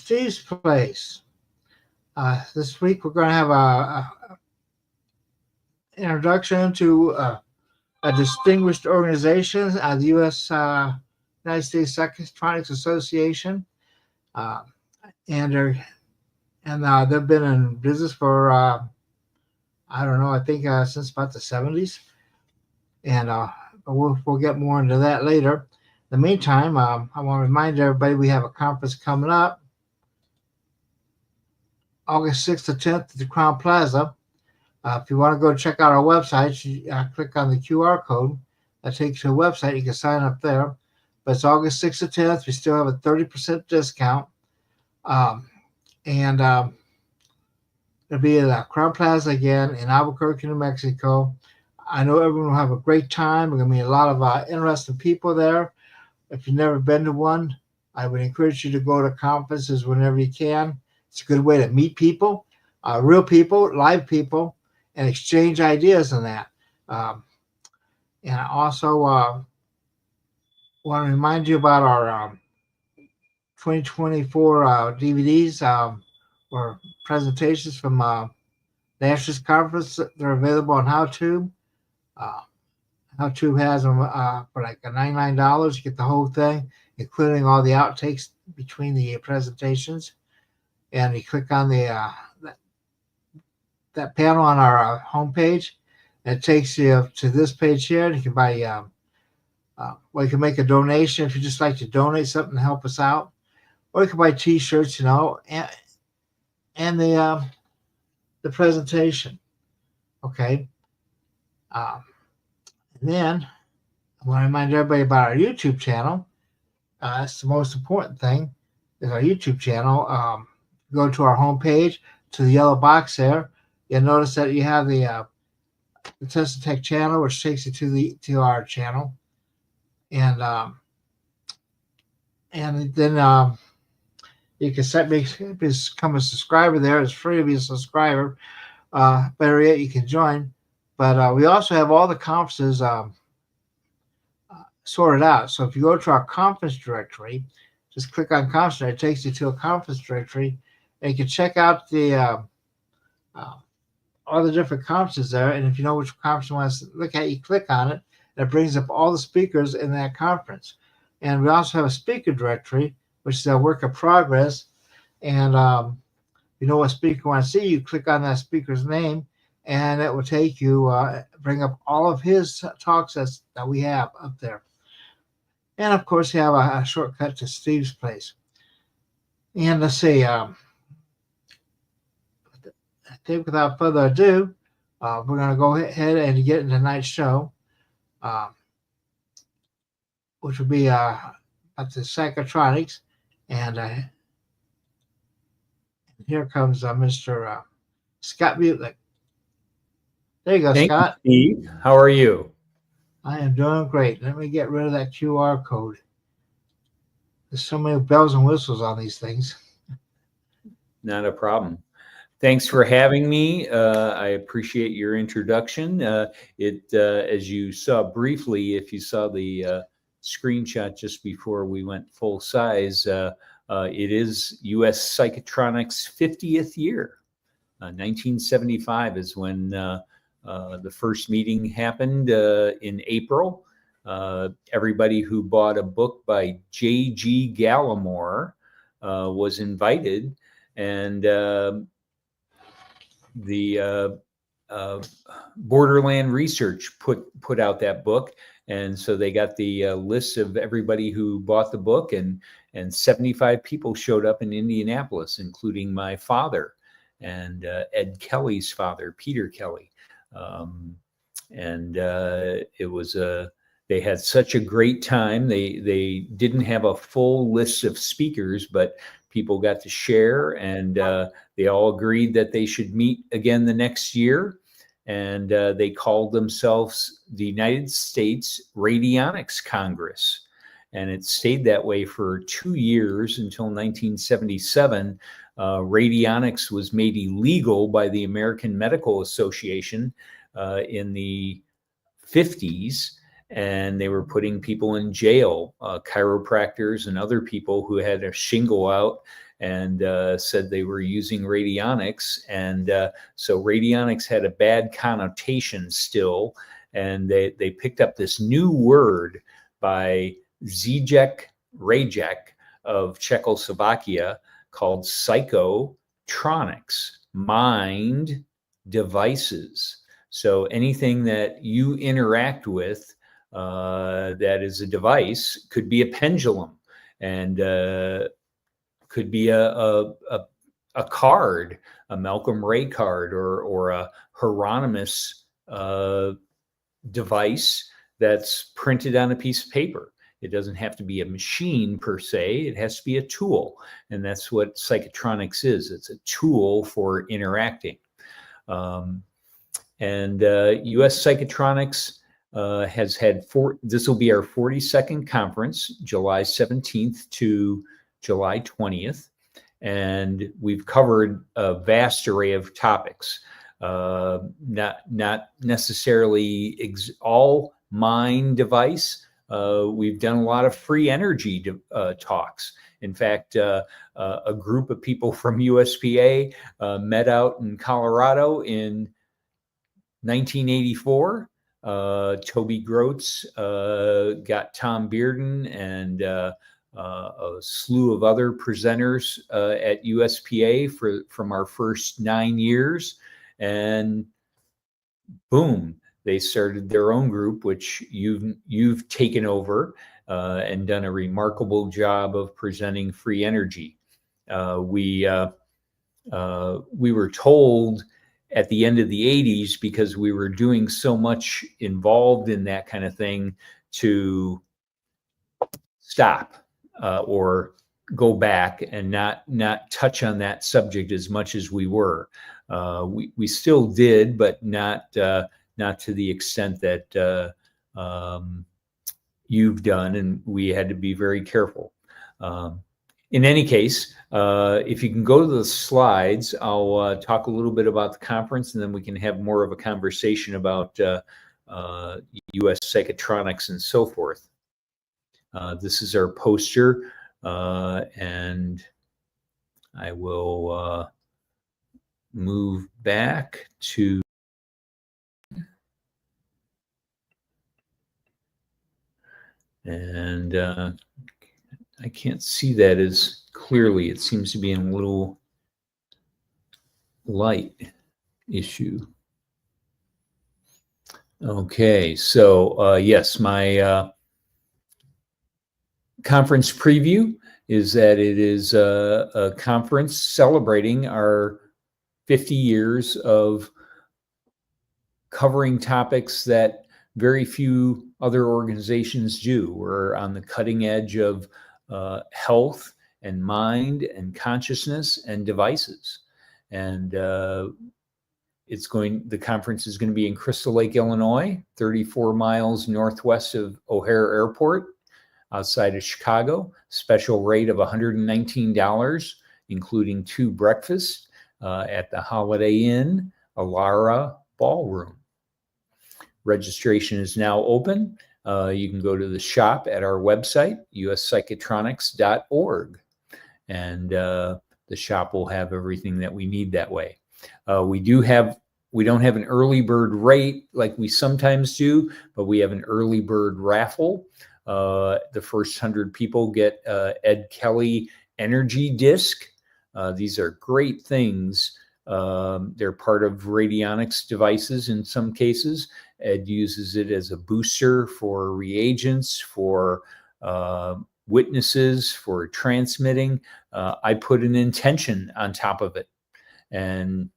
Steve's Place. This week we're going to have a introduction to a distinguished organization, the United States Psychotronics Association, and they've been in business for I don't know, I think since about the 70s, and we'll get more into that later. In the meantime, I want to remind everybody we have a conference coming up August 6th to 10th at the Crown Plaza. If you want to go check out our website, you click on the QR code. That takes you to a website. You can sign up there. But it's August 6th to 10th. We still have a 30% discount. And it'll be at the Crown Plaza again in Albuquerque, New Mexico. I know everyone will have a great time. There's going to be a lot of interesting people there. If you've never been to one, I would encourage you to go to conferences whenever you can. It's a good way to meet people, real people, live people, and exchange ideas on that. And I also want to remind you about our 2024 DVDs or presentations from Nationalist Conference. They're available on HowTube. HowTube has them for like $99. You get the whole thing, including all the outtakes between the presentations. And you click on the that panel on our homepage. It takes you to this page here. And you can buy, well, you can make a donation if you just like to donate something to help us out, or you can buy T-shirts, you know, and the presentation. Okay. And then I want to remind everybody about our YouTube channel. That's the most important thing, is our YouTube channel. Go to our homepage, to the yellow box there. You'll notice that you have the Test Tech channel, which takes you to our channel, and then you can become a subscriber there. It's free to be a subscriber. Better yet, you can join. But we also have all the conferences sorted out. So if you go to our conference directory, just click on conference. It takes you to a conference directory, and you can check out the all the different conferences there. And if you know which conference you want to look at, you click on it, and it brings up all the speakers in that conference. And we also have a speaker directory, which is a work in progress. And you know what speaker you want to see, you click on that speaker's name, and it will take you, bring up all of his talks that we have up there. And of course, you have a shortcut to Steve's Place. And let's see, I think without further ado, we're going to go ahead and get into tonight's show, which will be at the Psychotronics. And here comes Mr. Scott Beutlich. There you go, Thank Scott. You, Steve. How are you? I am doing great. Let me get rid of that QR code. There's so many bells and whistles on these things. Not a problem. Thanks for having me. I appreciate your introduction. As you saw briefly, if you saw the screenshot just before we went full size, it is US Psychotronics' 50th year. 1975 is when the first meeting happened in April. Everybody who bought a book by J.G. Gallimore was invited, and the Borderland Research put out that book, and so they got the list of everybody who bought the book, and 75 people showed up in Indianapolis, including my father and Ed Kelly's father, Peter Kelly. It was they had such a great time. They didn't have a full list of speakers, but people got to share, and they all agreed that they should meet again the next year. And they called themselves the United States Radionics Congress. And it stayed that way for 2 years until 1977. Radionics was made illegal by the American Medical Association in the 50s, and they were putting people in jail, chiropractors and other people who had a shingle out and said they were using radionics. And so radionics had a bad connotation still. And they picked up this new word by Zizek Rajek of Czechoslovakia called psychotronics, mind devices. So anything that you interact with that is a device could be a pendulum, and could be a card, a Malcolm Ray card, or a Hieronymus device that's printed on a piece of paper. It doesn't have to be a machine per se. It has to be a tool. And that's what psychotronics is. It's a tool for interacting. US Psychotronics has had this will be our 42nd conference, July 17th to July 20th. And we've covered a vast array of topics. Not necessarily all mind device. We've done a lot of free energy talks. In fact, a group of people from USPA met out in Colorado in 1984. Toby Groats got Tom Bearden and a slew of other presenters at USPA from our first 9 years. And boom, they started their own group, which you've taken over and done a remarkable job of presenting free energy. We were told at the end of the 80s, because we were doing so much involved in that kind of thing, to stop or go back and not touch on that subject as much as we were. We still did, but not to the extent that you've done, and we had to be very careful. In any case, if you can go to the slides, I'll talk a little bit about the conference, and then we can have more of a conversation about US Psychotronics and so forth. This is our poster, and I will move back to I can't see that as clearly. It seems to be in a little light issue. Okay, so yes, my conference preview is that it is a conference celebrating our 50 years of covering topics that very few other organizations do. We're on the cutting edge of health and mind and consciousness and devices. And the conference is going to be in Crystal Lake, Illinois, 34 miles northwest of O'Hare Airport, outside of Chicago. Special rate of $119, including 2 breakfasts at the Holiday Inn Alara Ballroom. Registration is now open. You can go to the shop at our website, uspsychotronics.org, and the shop will have everything that we need that way. We don't have an early bird rate like we sometimes do, but we have an early bird raffle. The first 100 people get Ed Kelly energy disc. These are great things. They're part of radionics devices in some cases. Ed uses it as a booster for reagents, for witnesses, for transmitting. I put an intention on top of it, and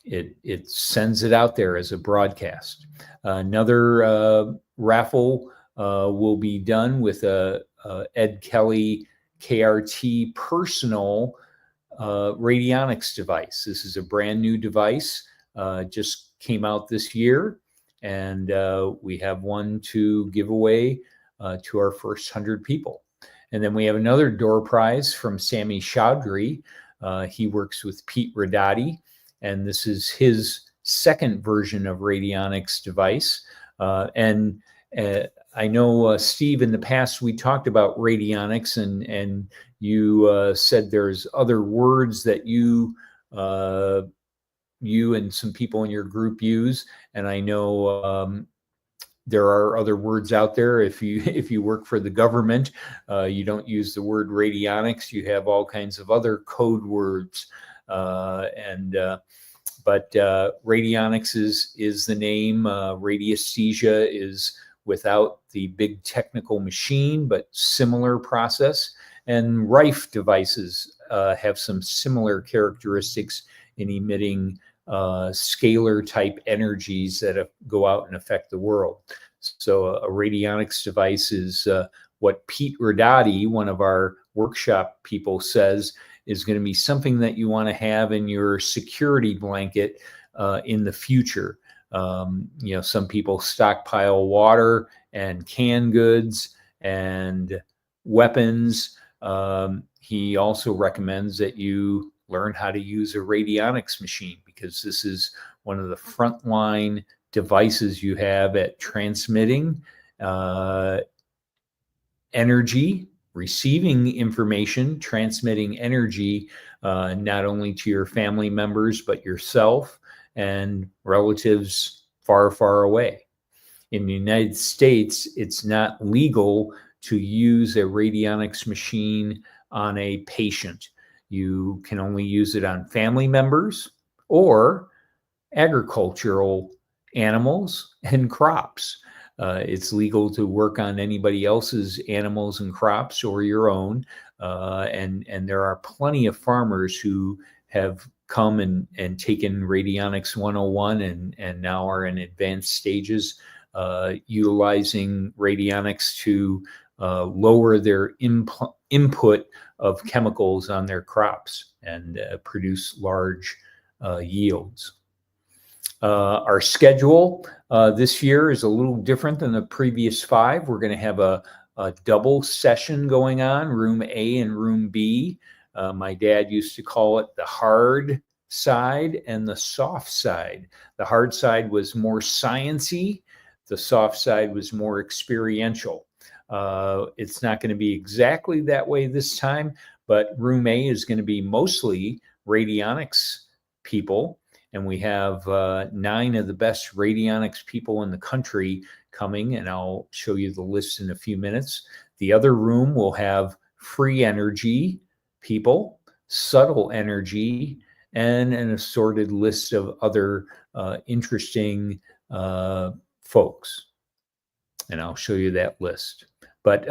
it sends it out there as a broadcast. Another raffle will be done with a Ed Kelly KRT personal radionics device. This is a brand new device, just came out this year, and we have one to give away to our first 100 people. And then we have another door prize from Sammy Chaudhry. He works with Pete Radati, and this is his second version of radionics device. I know, Steve, in the past, we talked about radionics, and you said there's other words that you and some people in your group use, and I know there are other words out there. If you work for the government, you don't use the word radionics. You have all kinds of other code words, but radionics is the name. Radiesthesia is without the big technical machine, but similar process. And Rife devices have some similar characteristics in emitting scalar type energies that go out and affect the world. So a radionics device is what Pete Rodati, one of our workshop people, says is going to be something that you want to have in your security blanket in the future. Some people stockpile water and canned goods and weapons. He also recommends that you learn how to use a radionics machine, because this is one of the frontline devices you have at transmitting energy, receiving information, transmitting energy, not only to your family members, but yourself and relatives far, far away. In the United States, it's not legal to use a radionics machine on a patient. You can only use it on family members or agricultural animals and crops. It's legal to work on anybody else's animals and crops or your own. And there are plenty of farmers who have come and taken Radionics 101 and now are in advanced stages utilizing radionics to lower their input of chemicals on their crops and produce large yields. Our schedule this year is a little different than the previous 5. We're going to have a double session going on, room A and room B. My dad used to call it the hard side and the soft side. The hard side was more sciencey. The soft side was more experiential. It's not going to be exactly that way this time, but room A is going to be mostly radionics people. And we have 9 of the best radionics people in the country coming, and I'll show you the list in a few minutes. The other room will have free energy people, subtle energy, and an assorted list of other interesting folks. And I'll show you that list. But,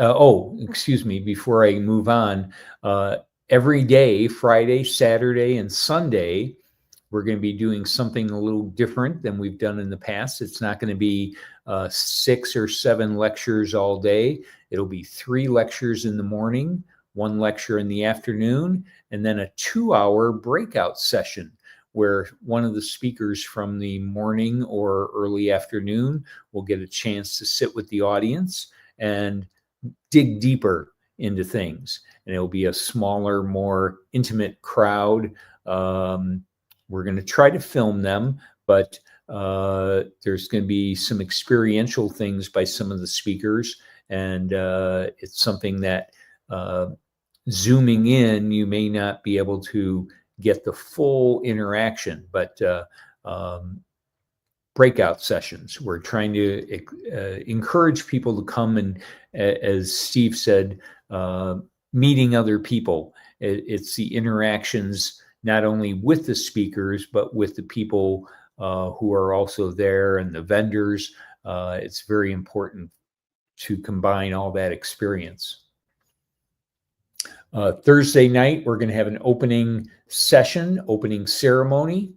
excuse me, before I move on, every day, Friday, Saturday, and Sunday, we're going to be doing something a little different than we've done in the past. It's not going to be 6 or 7 lectures all day. It'll be 3 lectures in the morning, 1 lecture in the afternoon, and then a 2-hour breakout session where one of the speakers from the morning or early afternoon will get a chance to sit with the audience and dig deeper into things. And it'll be a smaller, more intimate crowd. We're going to try to film them, but there's going to be some experiential things by some of the speakers. And it's something that zooming in, you may not be able to get the full interaction, but breakout sessions. We're trying to encourage people to come and, as Steve said, meeting other people. It's the interactions not only with the speakers, but with the people who are also there and the vendors. It's very important to combine all that experience. Thursday night, we're going to have an opening session, opening ceremony.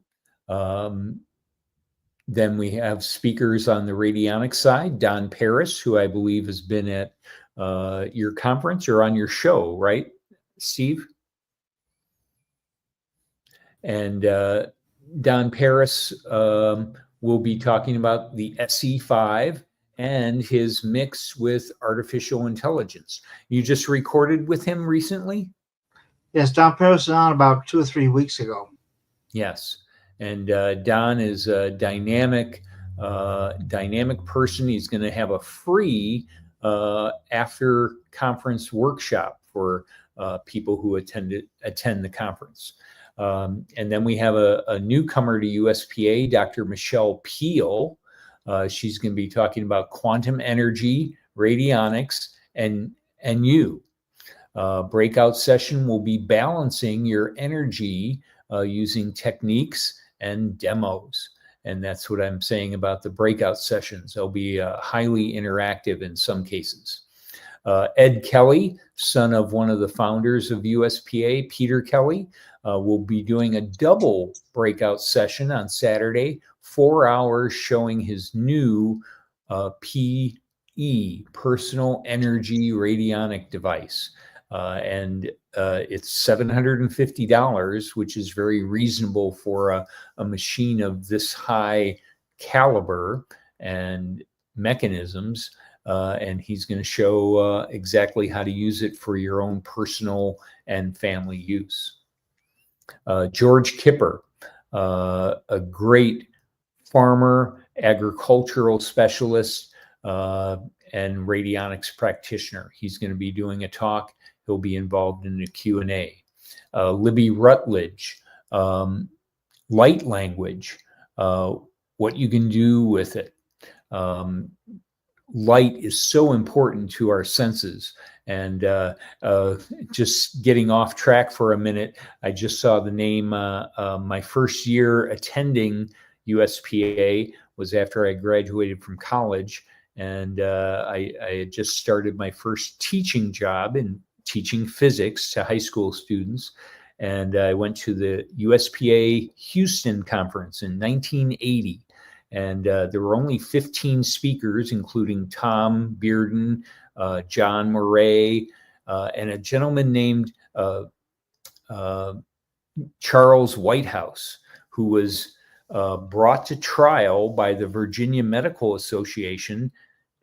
Then we have speakers on the radionics side, Don Paris, who I believe has been at your conference or on your show, right, Steve? And Don Paris will be talking about the SE5 and his mix with artificial intelligence. You just recorded with him recently? Yes, Don Paris is on about 2 or 3 weeks ago. Yes, and Don is a dynamic person. He's going to have a free after conference workshop for people who attend the conference. And then we have a newcomer to USPA, Dr. Michelle Peel. She's going to be talking about quantum energy, radionics, and you. Breakout session will be balancing your energy using techniques and demos. And that's what I'm saying about the breakout sessions. They'll be highly interactive in some cases. Ed Kelly, son of one of the founders of USPA, Peter Kelly, will be doing a double breakout session on Saturday, 4 hours, showing his new PE, personal energy radionic device. And it's $750, which is very reasonable for a machine of this high caliber and mechanisms. And he's going to show exactly how to use it for your own personal and family use. George Kipper, a great farmer, agricultural specialist, and radionics practitioner. He's going to be doing a talk. He'll be involved in the Q&A. Libby Rutledge, light language, what you can do with it. Light is so important to our senses. And just getting off track for a minute, I just saw the name, my first year attending USPA was after I graduated from college. And I had just started my first teaching job in teaching physics to high school students. And I went to the USPA Houston conference in 1980. And there were only 15 speakers, including Tom Bearden, John Murray, and a gentleman named Charles Whitehouse, who was brought to trial by the Virginia Medical Association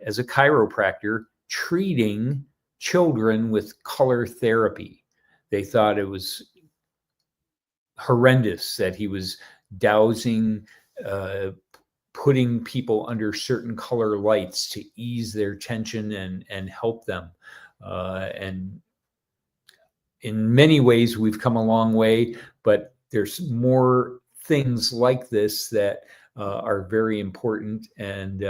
as a chiropractor treating children with color therapy. They thought it was horrendous that he was dowsing, putting people under certain color lights to ease their tension and help them. And in many ways, we've come a long way, but there's more things like this that are very important, and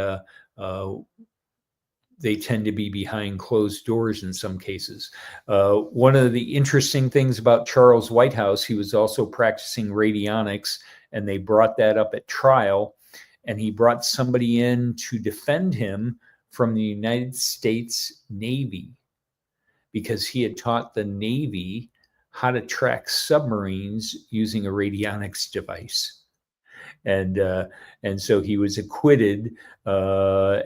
they tend to be behind closed doors in some cases. One of the interesting things about Charles Whitehouse, he was also practicing radionics, and they brought that up at trial, and he brought somebody in to defend him from the United States Navy because he had taught the Navy how to track submarines using a radionics device. And so he was acquitted, but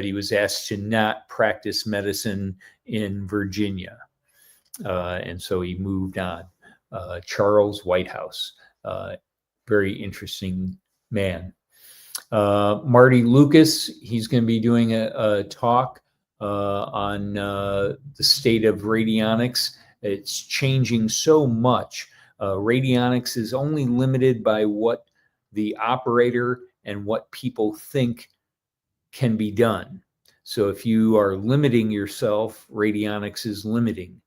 he was asked to not practice medicine in Virginia. And so he moved on. Charles Whitehouse, very interesting man. Marty Lucas, he's going to be doing a talk on the state of radionics. It's changing so much. Radionics is only limited by what the operator and what people think can be done. So if you are limiting yourself, radionics is limiting.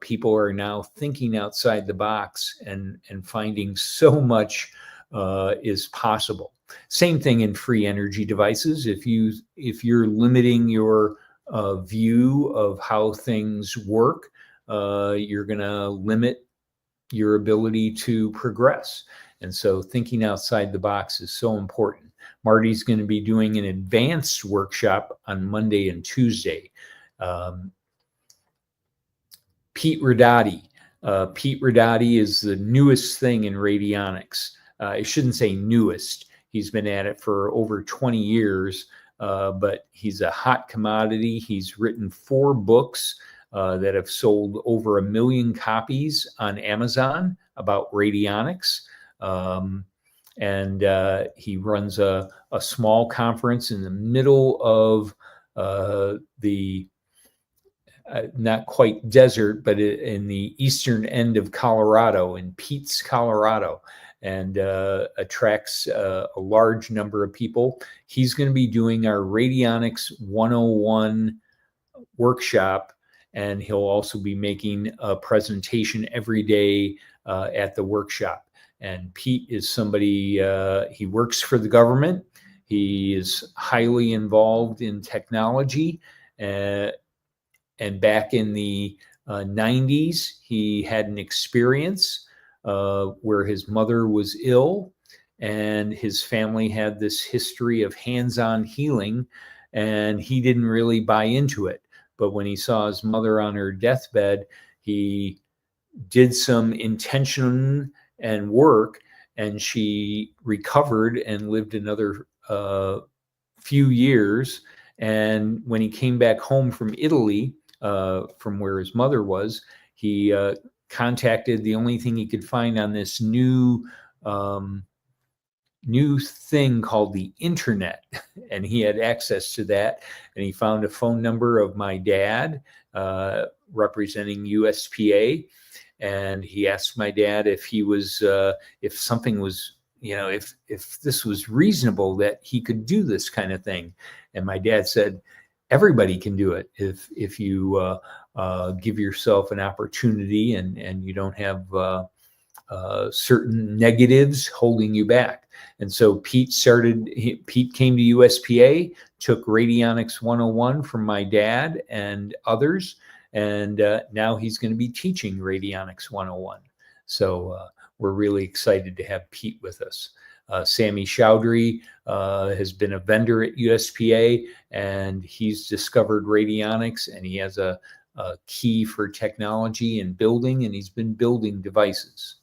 People are now thinking outside the box and finding so much is possible. Same thing in free energy devices. If you're limiting your view of how things work, you're going to limit your ability to progress. And so thinking outside the box is so important. Marty's going to be doing an advanced workshop on Monday and Tuesday. Pete Radotti. Pete Radotti is the newest thing in radionics. I shouldn't say newest. He's been at it for over 20 years, but he's a hot commodity. He's written 4 books that have sold over 1 million copies on Amazon about radionics. And he runs a small conference in the middle of the not quite desert, but in the eastern end of Colorado, in Pete's, Colorado, and attracts a large number of people. He's going to be doing our Radionics 101 workshop, and he'll also be making a presentation every day at the workshop. And Pete is somebody, he works for the government. He is highly involved in technology. And back in the 90s, he had an experience where his mother was ill, and his family had this history of hands-on healing, and he didn't really buy into it. But when he saw his mother on her deathbed, he did some intention and work, and she recovered and lived another few years. And when he came back home from Italy, from where his mother was, he contacted the only thing he could find on this new thing called the internet, and he had access to that. And he found a phone number of my dad, representing USPA, and he asked my dad if he was, if something was, if this was reasonable that he could do this kind of thing. And my dad said, everybody can do it if you give yourself an opportunity and you don't have certain negatives holding you back. And so Pete came to USPA, took Radionics 101 from my dad and others, and now he's going to be teaching Radionics 101. So we're really excited to have Pete with us. Sammy Chowdhury has been a vendor at USPA, and he's discovered radionics, and he has a key for technology and building, and he's been building devices.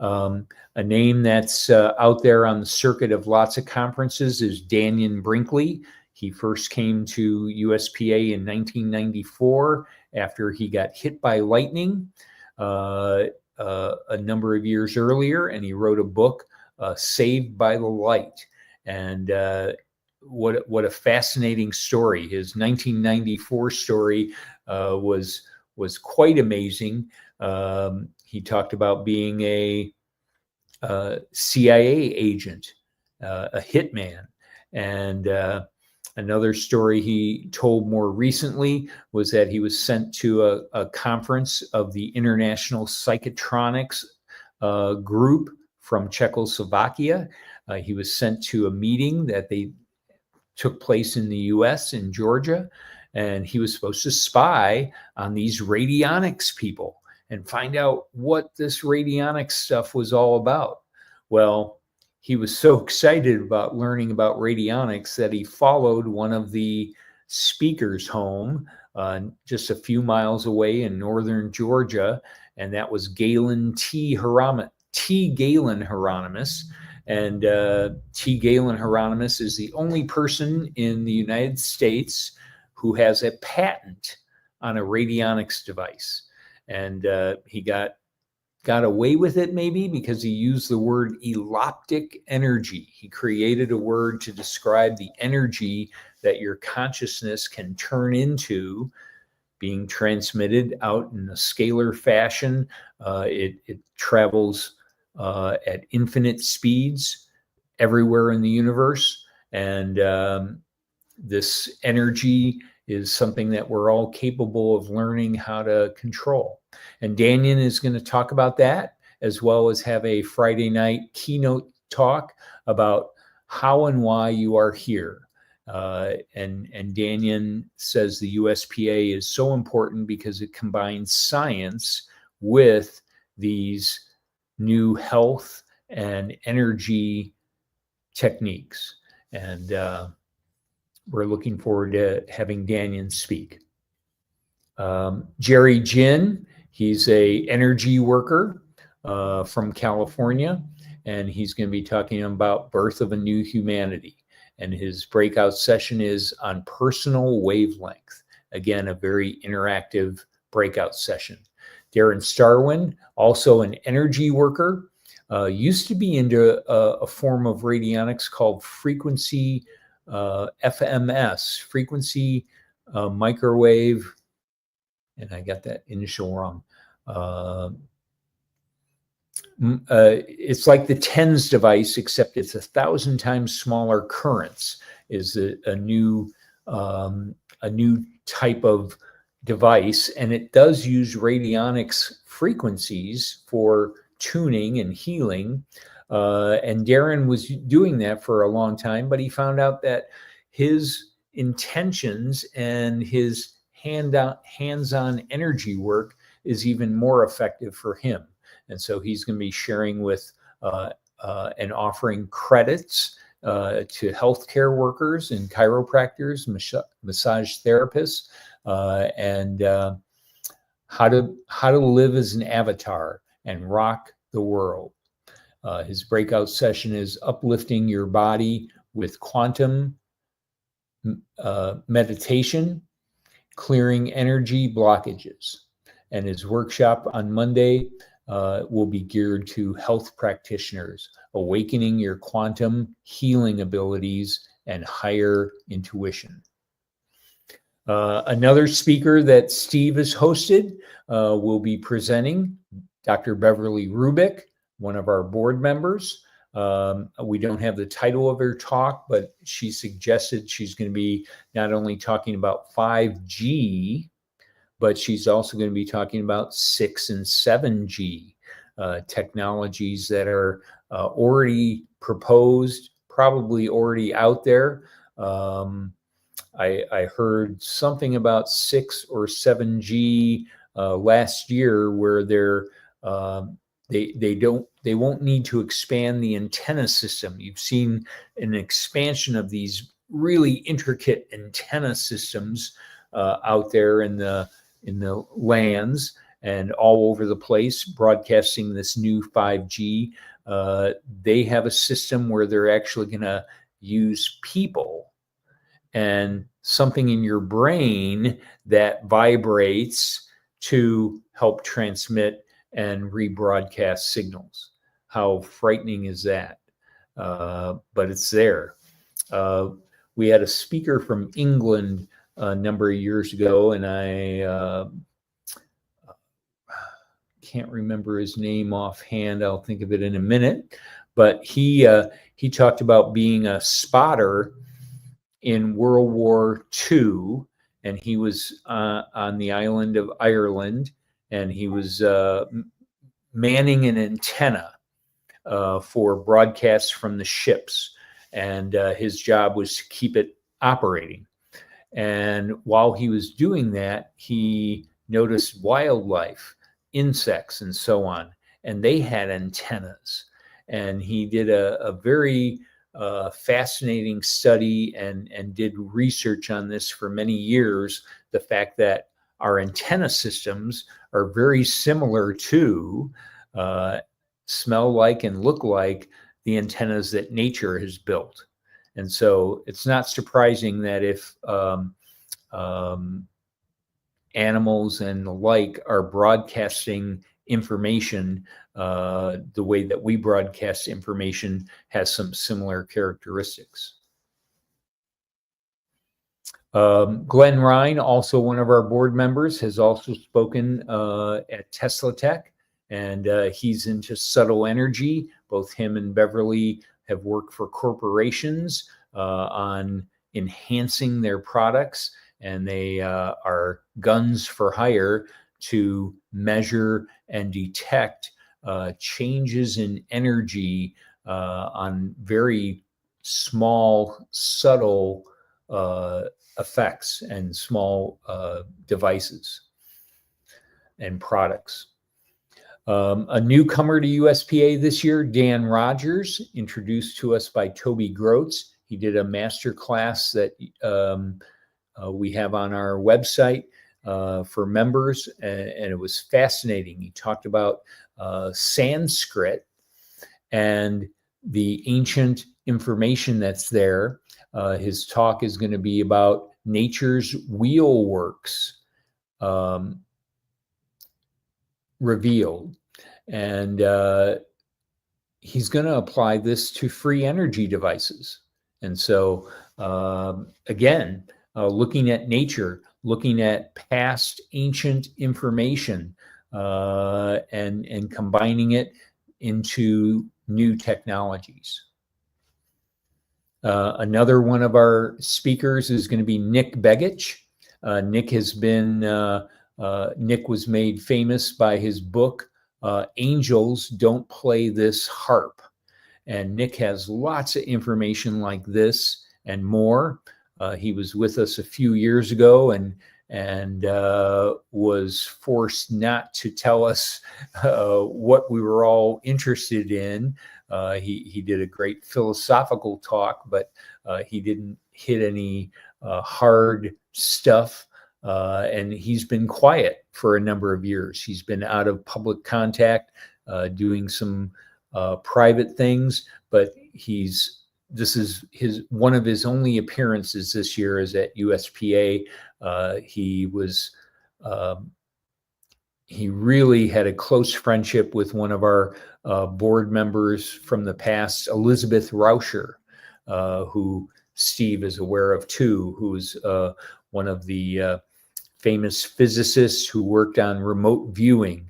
A name that's out there on the circuit of lots of conferences is Daniel Brinkley. He first came to USPA in 1994 after he got hit by lightning a number of years earlier, and he wrote a book, Saved by the Light. And what a fascinating story. His 1994 story was quite amazing. He talked about being a CIA agent, a hitman. And another story he told more recently was that he was sent to a conference of the International Psychotronics group from Czechoslovakia. He was sent to a meeting that they took place in the US in Georgia, and he was supposed to spy on these radionics people and find out what this radionics stuff was all about. Well, he was so excited about learning about radionics that he followed one of the speakers home just a few miles away in northern Georgia, and that was Galen T. Galen Hieronymus. And T. Galen Hieronymus is the only person in the United States who has a patent on a radionics device. And he got away with it maybe because he used the word eloptic energy. He created a word to describe the energy that your consciousness can turn into being transmitted out in a scalar fashion. It travels at infinite speeds everywhere in the universe. And this energy is something that we're all capable of learning how to control. And Daniel is going to talk about that, as well as have a Friday night keynote talk about how and why you are here. And Daniel says the USPA is so important because it combines science with these new health and energy techniques. And we're looking forward to having Daniel speak. Jerry Jin, he's a energy worker from California, and he's going to be talking about Birth of a New Humanity. And his breakout session is on personal wavelength. Again, a very interactive breakout session. Darren Starwin, also an energy worker, used to be into a form of radionics called frequency FMS, frequency microwave, and I got that initial wrong. It's like the TENS device, except it's 1,000 times smaller currents. Is a new type of device, and it does use radionics frequencies for tuning and healing. And Darren was doing that for a long time, but he found out that his intentions and his hands-on energy work is even more effective for him. And so he's going to be sharing with and offering credits to healthcare workers and chiropractors, massage therapists, and how to live as an avatar and rock the world. His breakout session is uplifting your body with quantum meditation, clearing energy blockages. And his workshop on Monday will be geared to health practitioners, awakening your quantum healing abilities and higher intuition. Another speaker that Steve has hosted will be presenting, Dr. Beverly Rubik, one of our board members. We don't have the title of her talk, but she suggested she's going to be not only talking about 5G, but she's also going to be talking about 6 and 7G technologies that are already proposed, probably already out there. I heard something about 6 or 7G last year, where they won't need to expand the antenna system. You've seen an expansion of these really intricate antenna systems out there in the lands and all over the place, broadcasting this new 5G. They have a system where they're actually going to use people and something in your brain that vibrates to help transmit and rebroadcast signals. How frightening is that? But it's there. We had a speaker from England a number of years ago, and I can't remember his name offhand. I'll think of it in a minute. But he talked about being a spotter in World War II, and he was on the island of Ireland, and he was manning an antenna for broadcasts from the ships, and his job was to keep it operating. And while he was doing that, he noticed wildlife, insects, and so on, and they had antennas. And he did a very fascinating study and did research on this for many years, the fact that our antenna systems are very similar to, smell like and look like the antennas that nature has built. And so it's not surprising that if animals and the like are broadcasting information, the way that we broadcast information has some similar characteristics. Glenn Ryan, also one of our board members, has also spoken at Tesla Tech, and he's into subtle energy. Both him and Beverly have worked for corporations on enhancing their products, and they are guns for hire to measure and detect changes in energy on very small, subtle effects and small devices and products. A newcomer to USPA this year, Dan Rogers, introduced to us by Toby Groats. He did a master class that we have on our website for members, and it was fascinating. He talked about Sanskrit and the ancient information that's there. His talk is going to be about nature's wheelworks revealed, and he's going to apply this to free energy devices. And so again, looking at nature, looking at past ancient information, and combining it into new technologies. Another one of our speakers is going to be Nick Begich. Nick was made famous by his book, Angels Don't Play This Harp. And Nick has lots of information like this and more. He was with us a few years ago and was forced not to tell us what we were all interested in. He did a great philosophical talk, but he didn't hit any hard stuff. And he's been quiet for a number of years. He's been out of public contact, doing some private things, but this is one of his only appearances this year is at USPA. He really had a close friendship with one of our board members from the past, Elizabeth Rauscher, who Steve is aware of too, who's one of the famous physicists who worked on remote viewing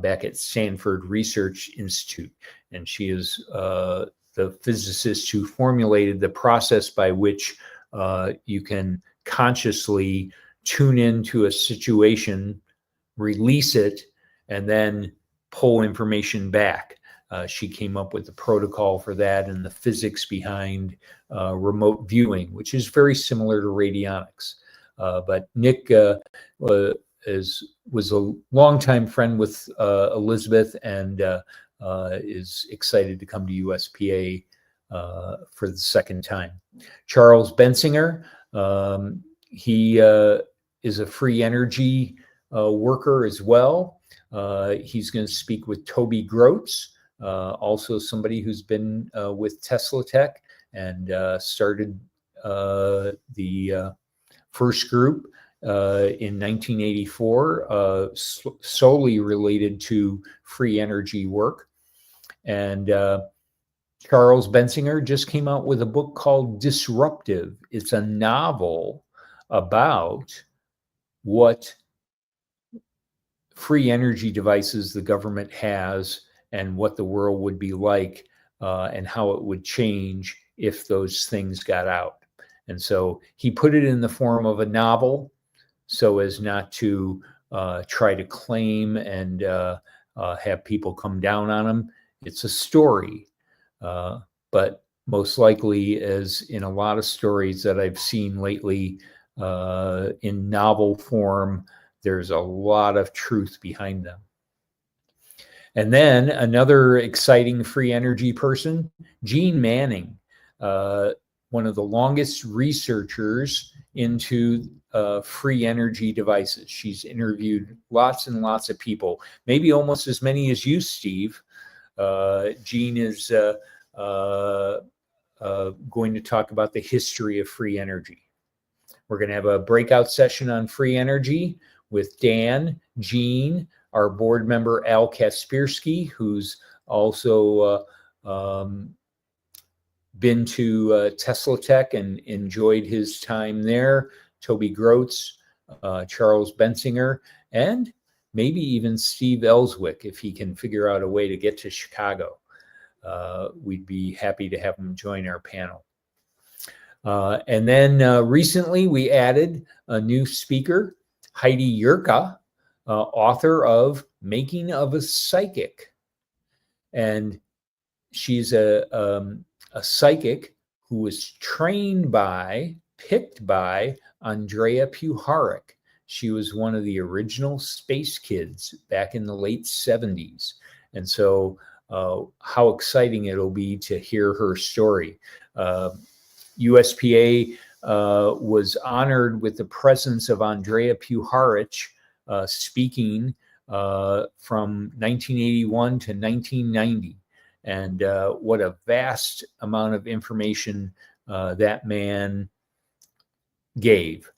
back at Stanford Research Institute. And she is the physicist who formulated the process by which you can consciously tune into a situation, release it, and then pull information back. She came up with the protocol for that and the physics behind remote viewing, which is very similar to radionics. But Nick was a longtime friend with Elizabeth and is excited to come to USPA for the second time. Charles Bensinger, he is a free energy worker as well. He's going to speak with Toby Groats, also somebody who's been with Tesla Tech and started the first group in 1984, solely related to free energy work. And Charles Bensinger just came out with a book called Disruptive. It's a novel about what free energy devices the government has and what the world would be like and how it would change if those things got out. And so he put it in the form of a novel so as not to try to claim and have people come down on him. It's a story, but most likely, as in a lot of stories that I've seen lately in novel form, there's a lot of truth behind them. And then another exciting free energy person, Jean Manning, one of the longest researchers into free energy devices. She's interviewed lots and lots of people, maybe almost as many as you, Steve. Jean is going to talk about the history of free energy. We're going to have a breakout session on free energy with Dan, Jean, our board member, Al Kaspersky, who's also been to Tesla Tech and enjoyed his time there, Toby Groats, Charles Bensinger, and maybe even Steve Ellswick, if he can figure out a way to get to Chicago. We'd be happy to have him join our panel. And then recently we added a new speaker, Heidi Yerka, author of Making of a Psychic. And she's a psychic who was picked by Andrea Puharich. She was one of the original space kids back in the late 70s. And so how exciting it'll be to hear her story. USPA was honored with the presence of Andrea Puharich speaking from 1981 to 1990. And what a vast amount of information that man gave.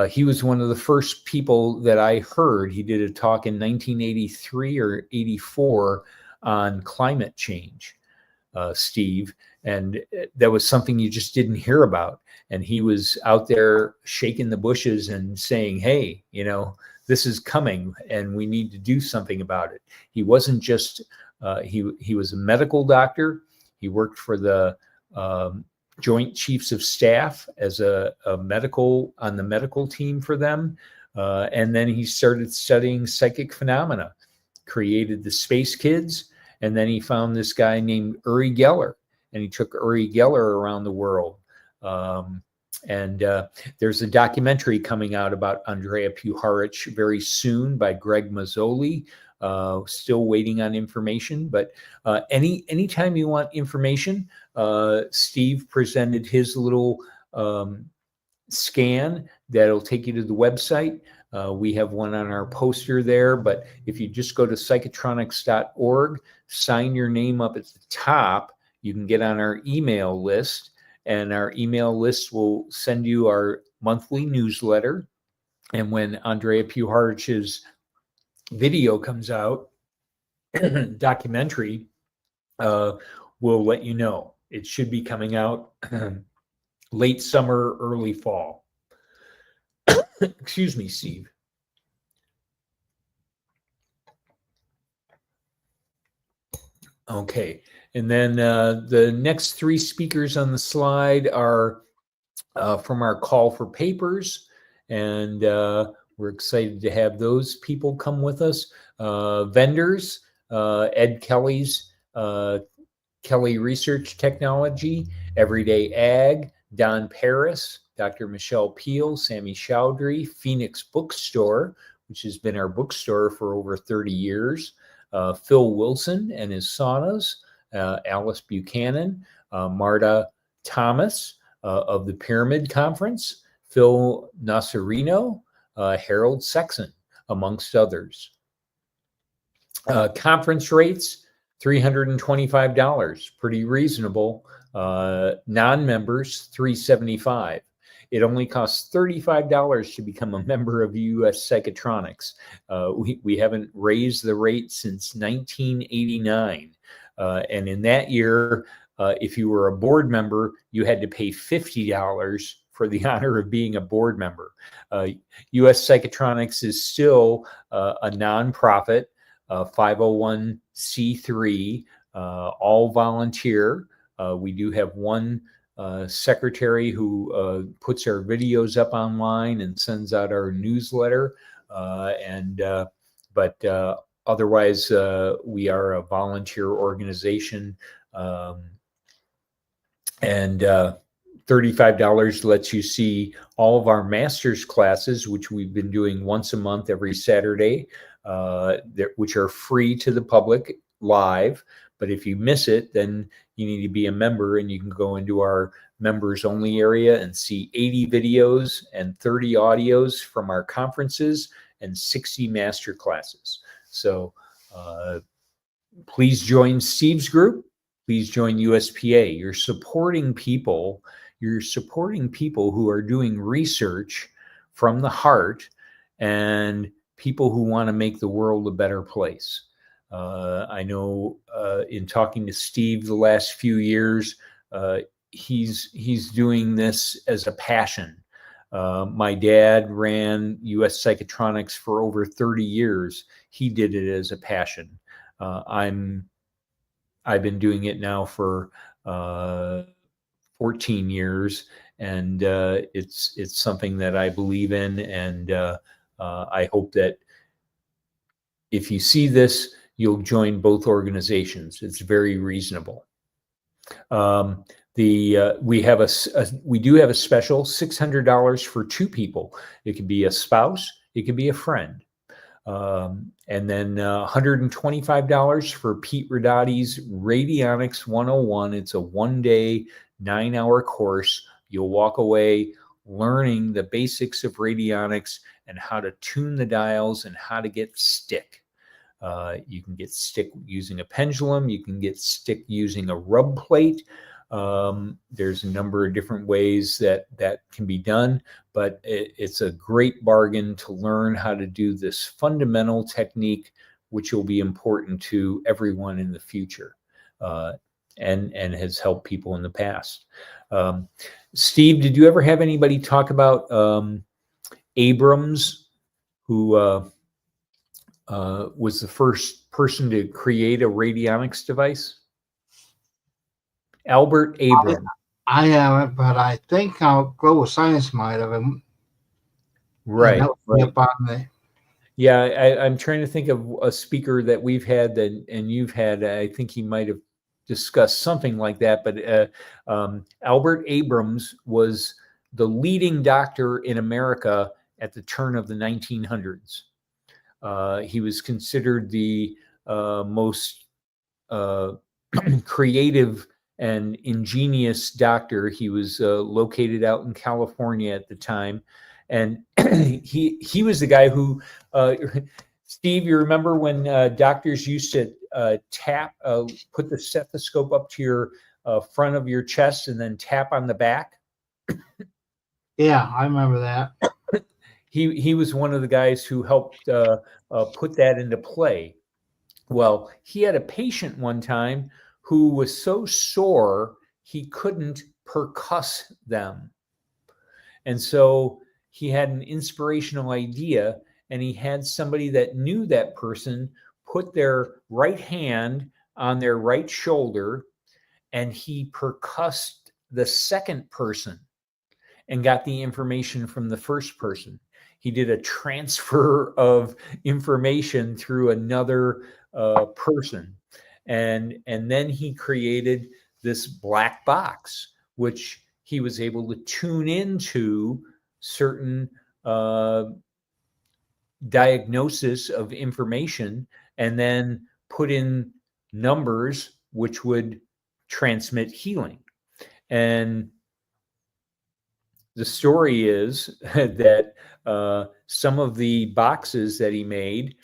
He was one of the first people that I heard. He did a talk in 1983 or 84 on climate change, Steve. And that was something you just didn't hear about. And he was out there shaking the bushes and saying, hey, you know, this is coming and we need to do something about it. He wasn't just, he was a medical doctor. He worked for the Joint Chiefs of Staff as a medical on the medical team for them. And then he started studying psychic phenomena, created the Space Kids, and then he found this guy named Uri Geller, and he took Uri Geller around the world. And there's a documentary coming out about Andrea Puharich very soon by Greg Mazzoli. Still waiting on information, but anytime you want information, Steve presented his little scan that'll take you to the website. We have one on our poster there, but if you just go to psychotronics.org, sign your name up at the top, you can get on our email list, and our email list will send you our monthly newsletter. And when Andrea Puharich's video comes out, documentary, we'll let you know. It should be coming out late summer, early fall. Excuse me, Steve. Okay, and then the next three speakers on the slide are from our call for papers, and we're excited to have those people come with us. Vendors, Ed Kelly's Kelly Research Technology, Everyday Ag, Don Paris, Dr. Michelle Peel, Sammy Chowdhury, Phoenix Bookstore, which has been our bookstore for over 30 years, Phil Wilson and his saunas, Alice Buchanan, Marta Thomas of the Pyramid Conference, Phil Nasarino, Harold Sexton, amongst others. Conference rates, $325, pretty reasonable. Non-members, $375. It only costs $35 to become a member of US Psychotronics. We haven't raised the rate since 1989. And in that year, if you were a board member, you had to pay $50 for the honor of being a board member. US Psychotronics is still a nonprofit, 501c3, all volunteer. We do have one secretary who puts our videos up online and sends out our newsletter. But otherwise, we are a volunteer organization. And $35 lets you see all of our master's classes, which we've been doing once a month every Saturday, which are free to the public live. But if you miss it, then you need to be a member, and you can go into our members only area and see 80 videos and 30 audios from our conferences and 60 master classes. So please join Steve's group. Please join USPA. You're supporting people who are doing research from the heart and people who want to make the world a better place. I know in talking to Steve the last few years, he's doing this as a passion. My dad ran US Psychotronics for over 30 years. He did it as a passion. I've been doing it now for 14 years, and it's something that I believe in, and I hope that if you see this, you'll join both organizations. It's very reasonable. We do have a special $600 for two people. It could be a spouse, it could be a friend. And then $125 for Pete Radati's Radionics 101. It's a 1-day, 9-hour course. You'll walk away learning the basics of radionics and how to tune the dials and how to get stick. You can get stick using a pendulum. You can get stick using a rub plate. There's a number of different ways that can be done, but it's a great bargain to learn how to do this fundamental technique, which will be important to everyone in the future, and has helped people in the past. Steve, did you ever have anybody talk about Abrams, who was the first person to create a radionics device? Albert Abrams. I haven't, but I think Global Science might have. And Right, that would be right. up on the. Yeah, I'm trying to think of a speaker that we've had that, and you've had. I think he might have discussed something like that. But Albert Abrams was the leading doctor in America at the turn of the 1900s. He was considered the most creative and ingenious doctor. He was located out in California at the time, and he was the guy who, Steve, you remember when doctors used to put the stethoscope up to your front of your chest and then tap on the back? Yeah, I remember that. He was one of the guys who helped put that into play. Well, he had a patient one time who was so sore he couldn't percuss them. And so he had an inspirational idea, and he had somebody that knew that person put their right hand on their right shoulder, and he percussed the second person and got the information from the first person. He did a transfer of information through another person, and then he created this black box, which he was able to tune into certain diagnosis of information, and then put in numbers which would transmit healing. And the story is that some of the boxes that he made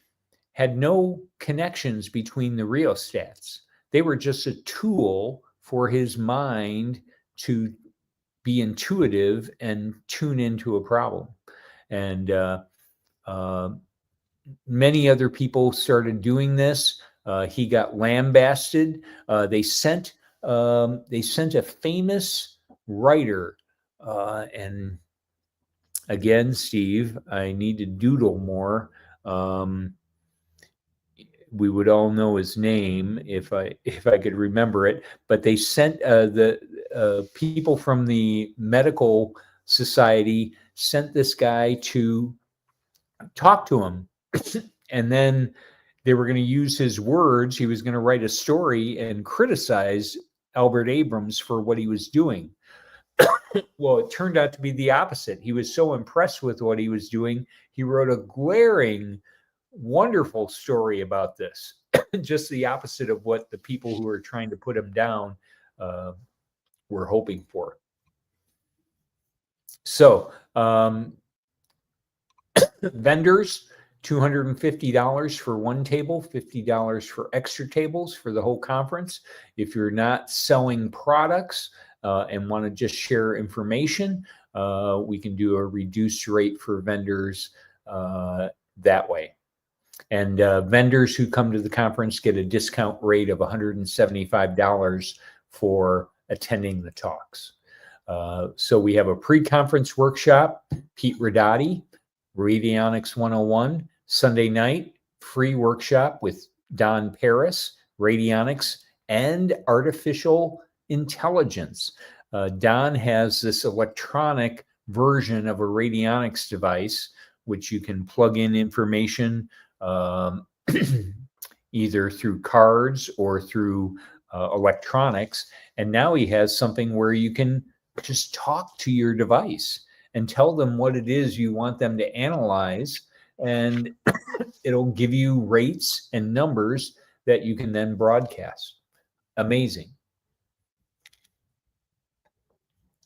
had no connections between the rheostats. They were just a tool for his mind to be intuitive and tune into a problem. And many other people started doing this. He got lambasted. They sent a famous writer. And again, Steve, I need to doodle more. We would all know his name if I could remember it. But they sent the people from the medical society sent this guy to talk to him, and then they were going to use his words. He was going to write a story and criticize Albert Abrams for what he was doing. Well, it turned out to be the opposite. He was so impressed with what he was doing, he wrote a glaring, wonderful story about this. Just the opposite of what the people who were trying to put him down were hoping for. So, vendors, $250 for one table, $50 for extra tables for the whole conference. If you're not selling products and want to just share information, we can do a reduced rate for vendors that way. And vendors who come to the conference get a discount rate of $175 for attending the talks. So we have a pre-conference workshop, Pete Radati, Radionics 101, Sunday night, free workshop with Don Paris, Radionics and artificial intelligence. Don has this electronic version of a radionics device, which you can plug in information either through cards or through electronics. And now he has something where you can just talk to your device and tell them what it is you want them to analyze, and it'll give you rates and numbers that you can then broadcast. Amazing.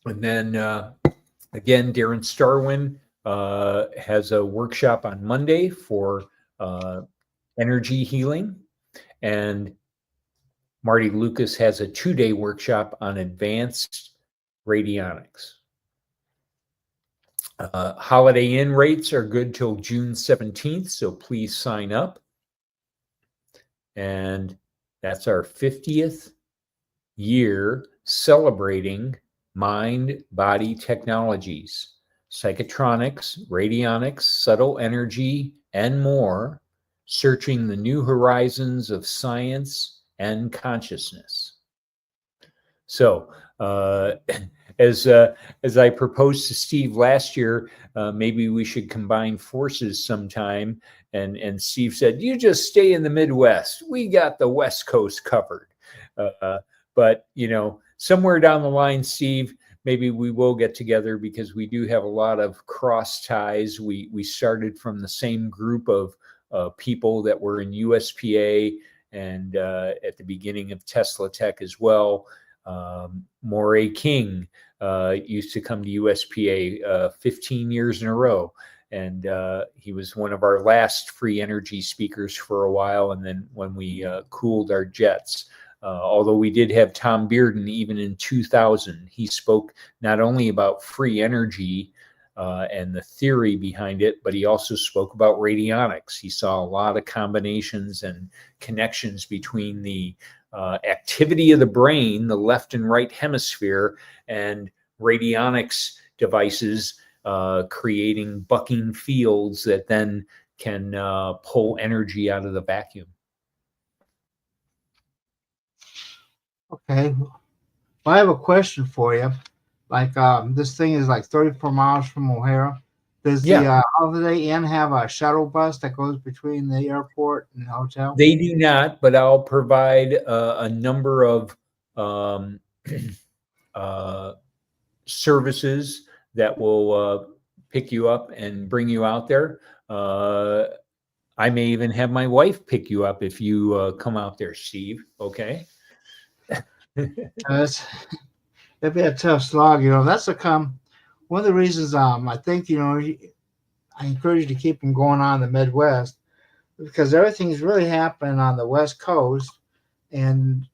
And then again, Darren Starwin has a workshop on Monday for energy healing, and Marty Lucas has a 2-day workshop on advanced radionics. Holiday Inn rates are good till June 17th, so please sign up. And that's our 50th year celebrating mind-body technologies, psychotronics, radionics, subtle energy, and more, searching the new horizons of science and consciousness. So Uh, as I proposed to Steve last year, maybe we should combine forces sometime. And Steve said, "You just stay in the Midwest. We got the West Coast covered." But somewhere down the line, Steve, maybe we will get together, because we do have a lot of cross ties. We started from the same group of people that were in USPA, and at the beginning of Tesla Tech as well. Moray King used to come to USPA 15 years in a row. And he was one of our last free energy speakers for a while. And then when we cooled our jets, although we did have Tom Bearden even in 2000, he spoke not only about free energy and the theory behind it, but he also spoke about radionics. He saw a lot of combinations and connections between the activity of the brain, the left and right hemisphere, and radionics devices creating bucking fields that then can pull energy out of the vacuum. Okay. Well, I have a question for you. Like, this thing is like 34 miles from O'Hara. Does the Holiday Inn have a shuttle bus that goes between the airport and the hotel? They do not, but I'll provide a number of services that will pick you up and bring you out there. I may even have my wife pick you up if you come out there, Steve. Okay. It'd be a tough slog, That's one of the reasons. I think I encourage you to keep them going on in the Midwest, because everything's really happening on the West Coast, and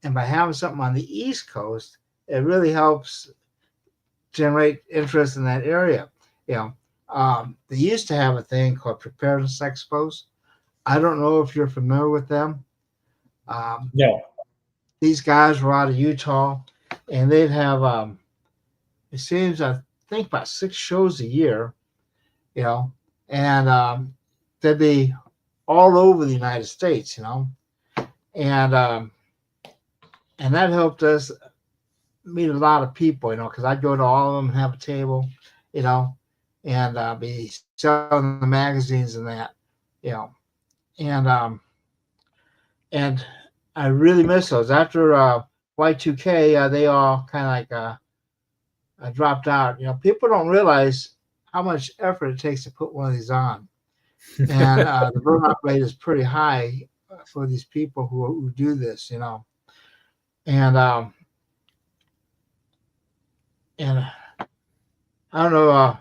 by having something on the East Coast, it really helps generate interest in that area. They used to have a thing called preparedness expos. I don't know if you're familiar with them. No. These guys were out of Utah, and they'd have it seems, I think, about 6 shows a year, and they'd be all over the United States, and that helped us meet a lot of people, because I'd go to all of them and have a table, and be selling the magazines and that, and I really miss those. After Y2K, they all kind of like dropped out. People don't realize how much effort it takes to put one of these on, and the burnout rate is pretty high for these people who do this, and I don't know.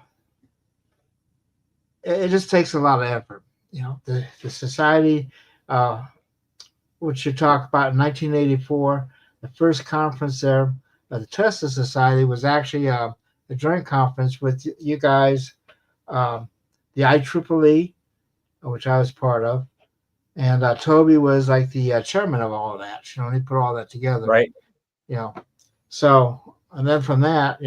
It just takes a lot of effort. The society, which you talk about in 1984, the first conference there, the Tesla Society, was actually a joint conference with you guys, the IEEE, which I was part of, and Toby was like the chairman of all of that. He put all that together. Right. So, and then from that,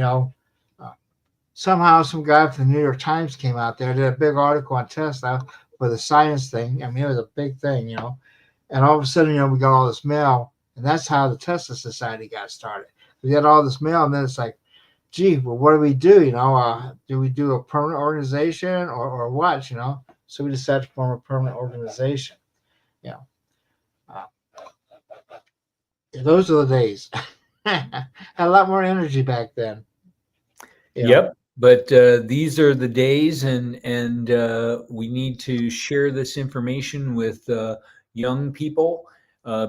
somehow some guy from the New York Times came out there, did a big article on Tesla for the science thing. I mean, it was a big thing, and all of a sudden, we got all this mail, and that's how the Tesla Society got started. We got all this mail, and then it's like, gee, well, what do we do? Do we do a permanent organization or what? So we decided to form a permanent organization. Those are the days. Had a lot more energy back then. Yep. But these are the days, and we need to share this information with young people,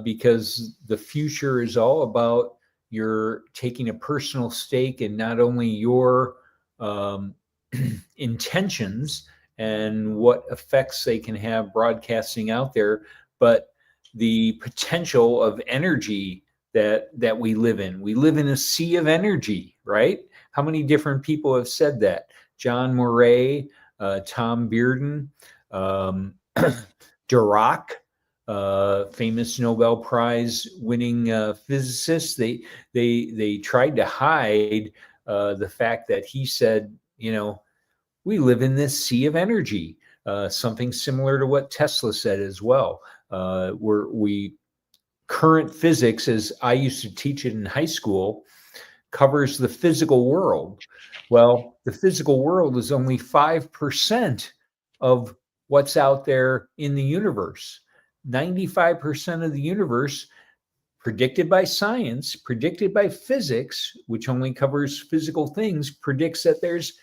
because the future is all about your taking a personal stake in not only your intentions and what effects they can have broadcasting out there, but the potential of energy that we live in. We live in a sea of energy, right? How many different people have said that? John Moray, Tom Bearden, Dirac, famous Nobel Prize winning physicist. They tried to hide the fact that he said, we live in this sea of energy. Something similar to what Tesla said as well. Current physics, as I used to teach it in high school, covers the physical world. Well, the physical world is only 5% of what's out there in the universe. 95% of the universe, predicted by science, predicted by physics, which only covers physical things, predicts that there's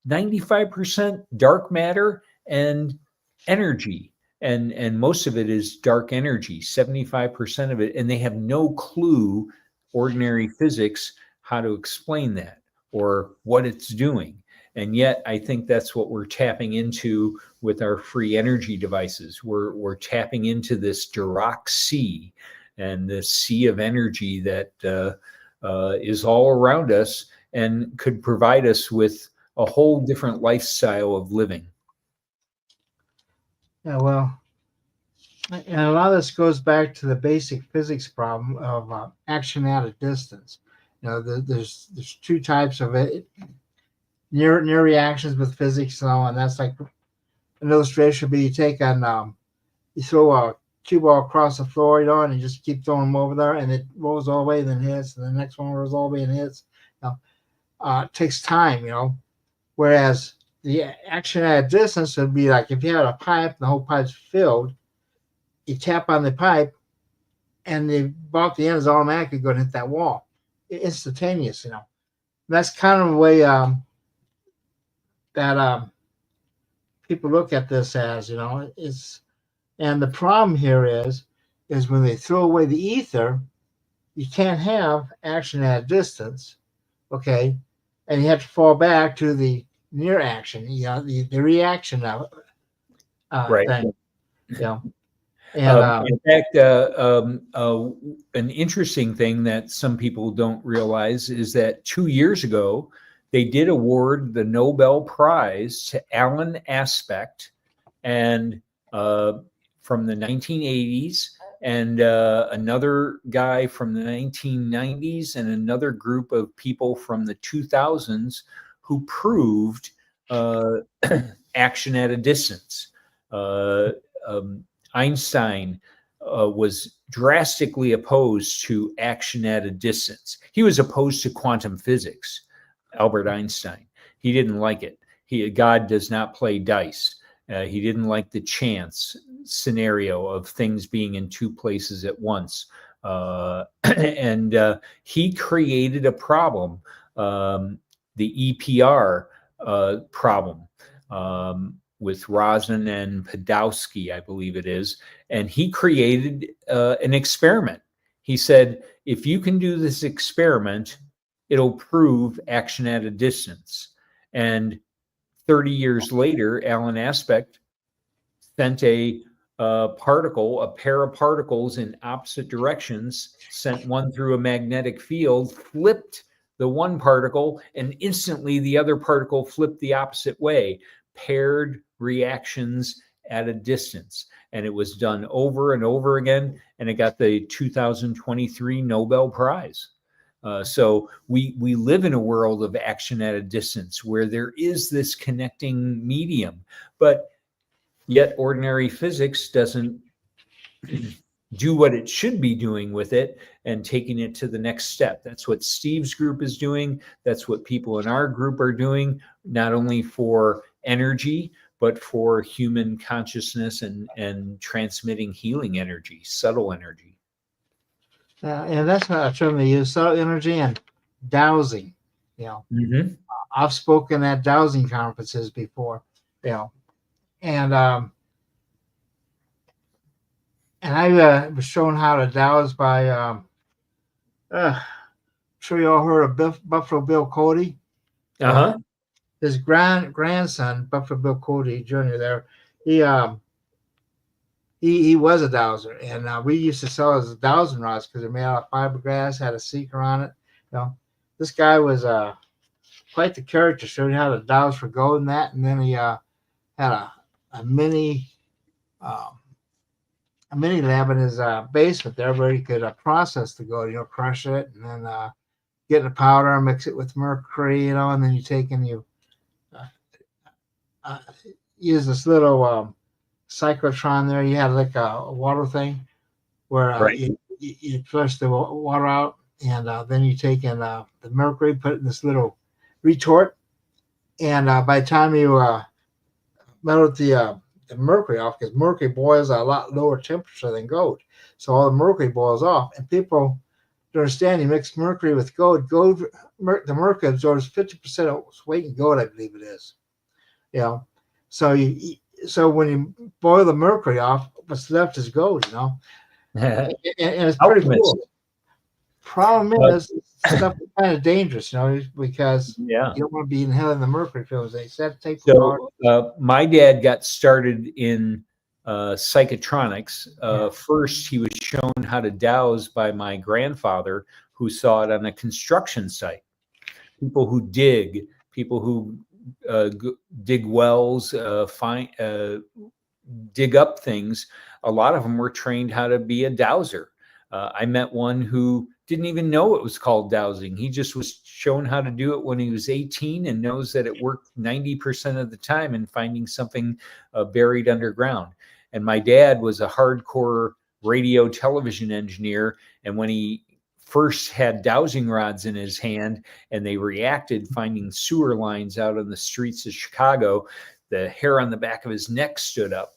95% dark matter and energy. And most of it is dark energy, 75% of it. And they have no clue, ordinary physics, how to explain that or what it's doing. And yet, I think that's what we're tapping into with our free energy devices. We're tapping into this Dirac sea and this sea of energy that is all around us and could provide us with a whole different lifestyle of living. Yeah, well, and a lot of this goes back to the basic physics problem of action at a distance. There's two types of it. Near reactions with physics, and that's like an illustration would be you take you throw a cue ball across the floor, and you just keep throwing them over there, and it rolls all the way, then hits, and the next one rolls all the way and hits. It takes time, Whereas the action at a distance would be like if you had a pipe and the whole pipe's filled, you tap on the pipe, and the the end is automatically going to hit that wall, instantaneous. That's kind of the way that people look at this as, and the problem here is when they throw away the ether, you can't have action at a distance, okay, and you have to fall back to the near action, the reaction of right. thing, And in fact, an interesting thing that some people don't realize is that 2 years ago, they did award the Nobel Prize to Alan Aspect, and from the 1980s, and another guy from the 1990s, and another group of people from the 2000s who proved action at a distance. Einstein was drastically opposed to action at a distance. He was opposed to quantum physics. Albert Einstein. He didn't like it. God does not play dice. He didn't like the chance scenario of things being in two places at once. And he created a problem, the EPR problem, with Rosen and Podolsky, I believe it is. And he created an experiment. He said, if you can do this experiment, it'll prove action at a distance. And 30 years later, Alan Aspect sent a particle, a pair of particles in opposite directions, sent one through a magnetic field, flipped the one particle, and instantly the other particle flipped the opposite way. Paired reactions at a distance. And it was done over and over again, and it got the 2023 Nobel Prize. So we live in a world of action at a distance where there is this connecting medium, but yet ordinary physics doesn't do what it should be doing with it and taking it to the next step. That's what Steve's group is doing. That's what people in our group are doing, not only for energy, but for human consciousness and transmitting healing energy, subtle energy. And that's not a term they use, subtle energy and dowsing. I've spoken at dowsing conferences before, and I was shown how to douse by I'm sure you all heard of Buffalo Bill Cody. His grandson, Buffalo Bill Cody Jr. there, he was a dowser, and we used to sell his dowsing rods because they're made out of fiberglass, had a seeker on it. This guy was quite the character. Showed you how to dowse for gold and that, and then he had a mini lab in his basement there where he could process the gold. Crush it and then get the powder, mix it with mercury, and then you take and you use this little cyclotron there. You had like a water thing where you flush the water out and then you take in the mercury, put it in this little retort, and by the time you melt the mercury off, because mercury boils at a lot lower temperature than gold, so all the mercury boils off, and people don't understand. You mix mercury with gold. The mercury absorbs 50% of its weight in gold, I believe it is. You know, so when you boil the mercury off, what's left is gold. You know, and it's pretty cool. Problem is, stuff is kind of dangerous, you know, because you don't want to be inhaling the mercury fumes. They said take. So my dad got started in psychotronics. First, he was shown how to dowse by my grandfather, who saw it on a construction site. People who dig, people who dig wells, dig up things. A lot of them were trained how to be a dowser. I met one who didn't even know it was called dowsing. He just was shown how to do it when he was 18 and knows that it worked 90% of the time in finding something buried underground. And my dad was a hardcore radio television engineer. And when he first had dowsing rods in his hand and they reacted finding sewer lines out on the streets of Chicago, the hair on the back of his neck stood up.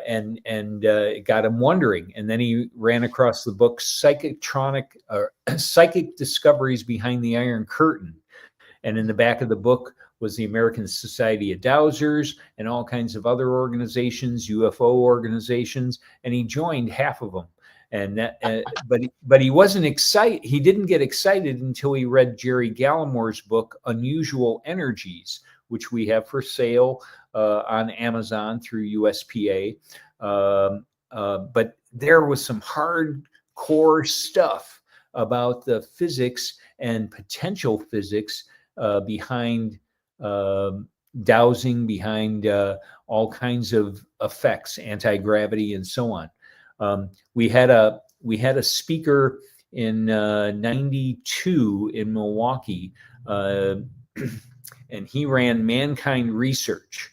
And it got him wondering. And then he ran across the book Psychic Discoveries Behind the Iron Curtain. And in the back of the book was the American Society of Dowsers and all kinds of other organizations, UFO organizations, and he joined half of them. And that, but he wasn't excited. He didn't get excited until he read Jerry Gallimore's book Unusual Energies, which we have for sale on Amazon through USPA. But there was some hardcore stuff about the physics and potential physics behind dowsing, behind all kinds of effects, anti-gravity, and so on. We had a speaker in '92 in Milwaukee, and he ran Mankind Research.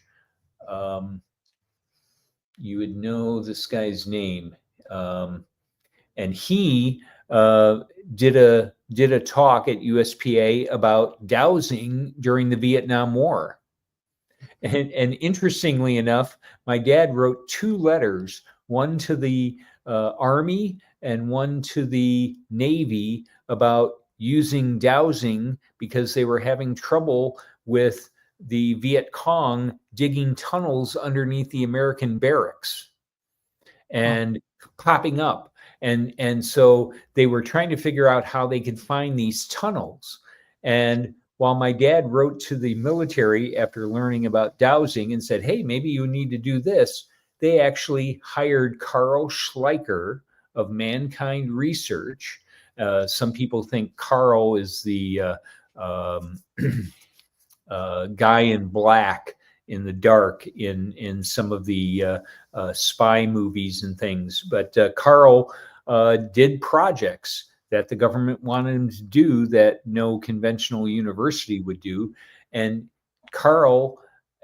You would know this guy's name, and he did a talk at USPA about dowsing during the Vietnam War. And interestingly enough, my dad wrote 2 letters, one to the Army and one to the Navy, about using dowsing because they were having trouble with the Viet Cong digging tunnels underneath the American barracks and popping up. And so they were trying to figure out how they could find these tunnels. And while my dad wrote to the military after learning about dowsing and said, hey, maybe you need to do this, they actually hired Carl Schleicher of Mankind Research. Some people think Carl is the guy in black in the dark in some of the spy movies and things. But Carl did projects that the government wanted him to do that no conventional university would do. And Carl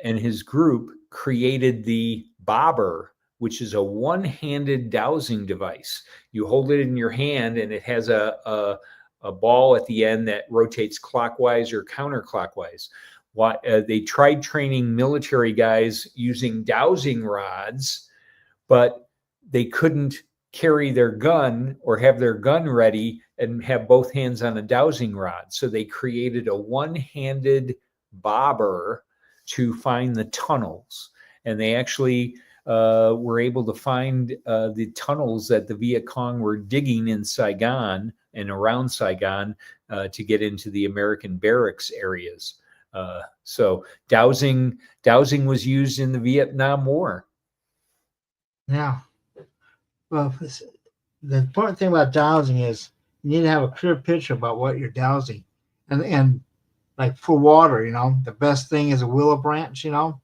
and his group created the bobber, which is a one-handed dowsing device. You hold it in your hand and it has a ball at the end that rotates clockwise or counterclockwise. They tried training military guys using dowsing rods, but they couldn't carry their gun or have their gun ready and have both hands on a dowsing rod. So they created a one-handed bobber to find the tunnels. And they actually were able to find the tunnels that the Viet Cong were digging in Saigon and around Saigon to get into the American barracks areas. So dowsing was used in the Vietnam War. Yeah. Well, the important thing about dowsing is you need to have a clear picture about what you're dowsing. And like for water, you know, the best thing is a willow branch, you know,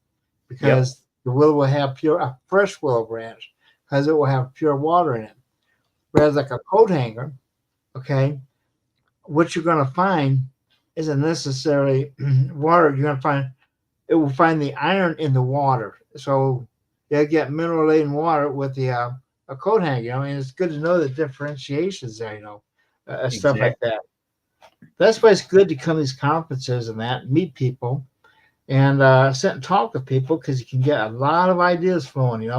because the willow will have a fresh willow branch because it will have pure water in it. Whereas like a coat hanger, okay, what you're going to find isn't necessarily water. You're going to find, it will find the iron in the water. So you'll get mineral laden water with the a coat hanger, you know, and it's good to know the differentiations there, you know. stuff Exactly. like that. That's why it's good to come to these conferences and that, meet people, and sit and talk with people, because you can get a lot of ideas flowing,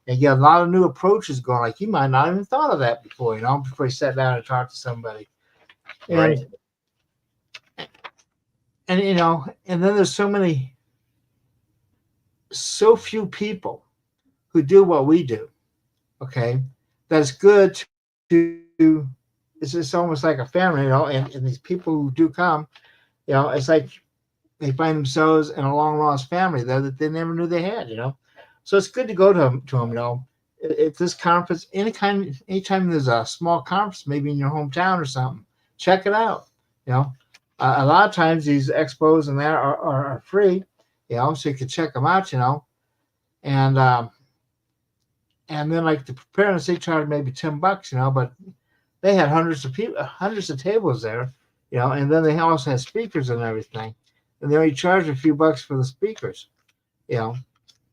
and get a lot of new approaches going. Like, you might not even thought of that before, before you sat down and talked to somebody. Right. And and then there's so few people who do what we do. Okay, that's good to. It's just almost like a family, and these people who do come, it's like they find themselves in a long lost family there that they never knew they had. So it's good to go to them. At this conference, anytime there's a small conference, maybe in your hometown or something, check it out. A lot of times these expos and that are free, so you can check them out. And and then, like, the preparedness, they charge maybe $10, but they had hundreds of people, hundreds of tables there, and then they also had speakers and everything, and they only charge a few bucks for the speakers, you know. Yep.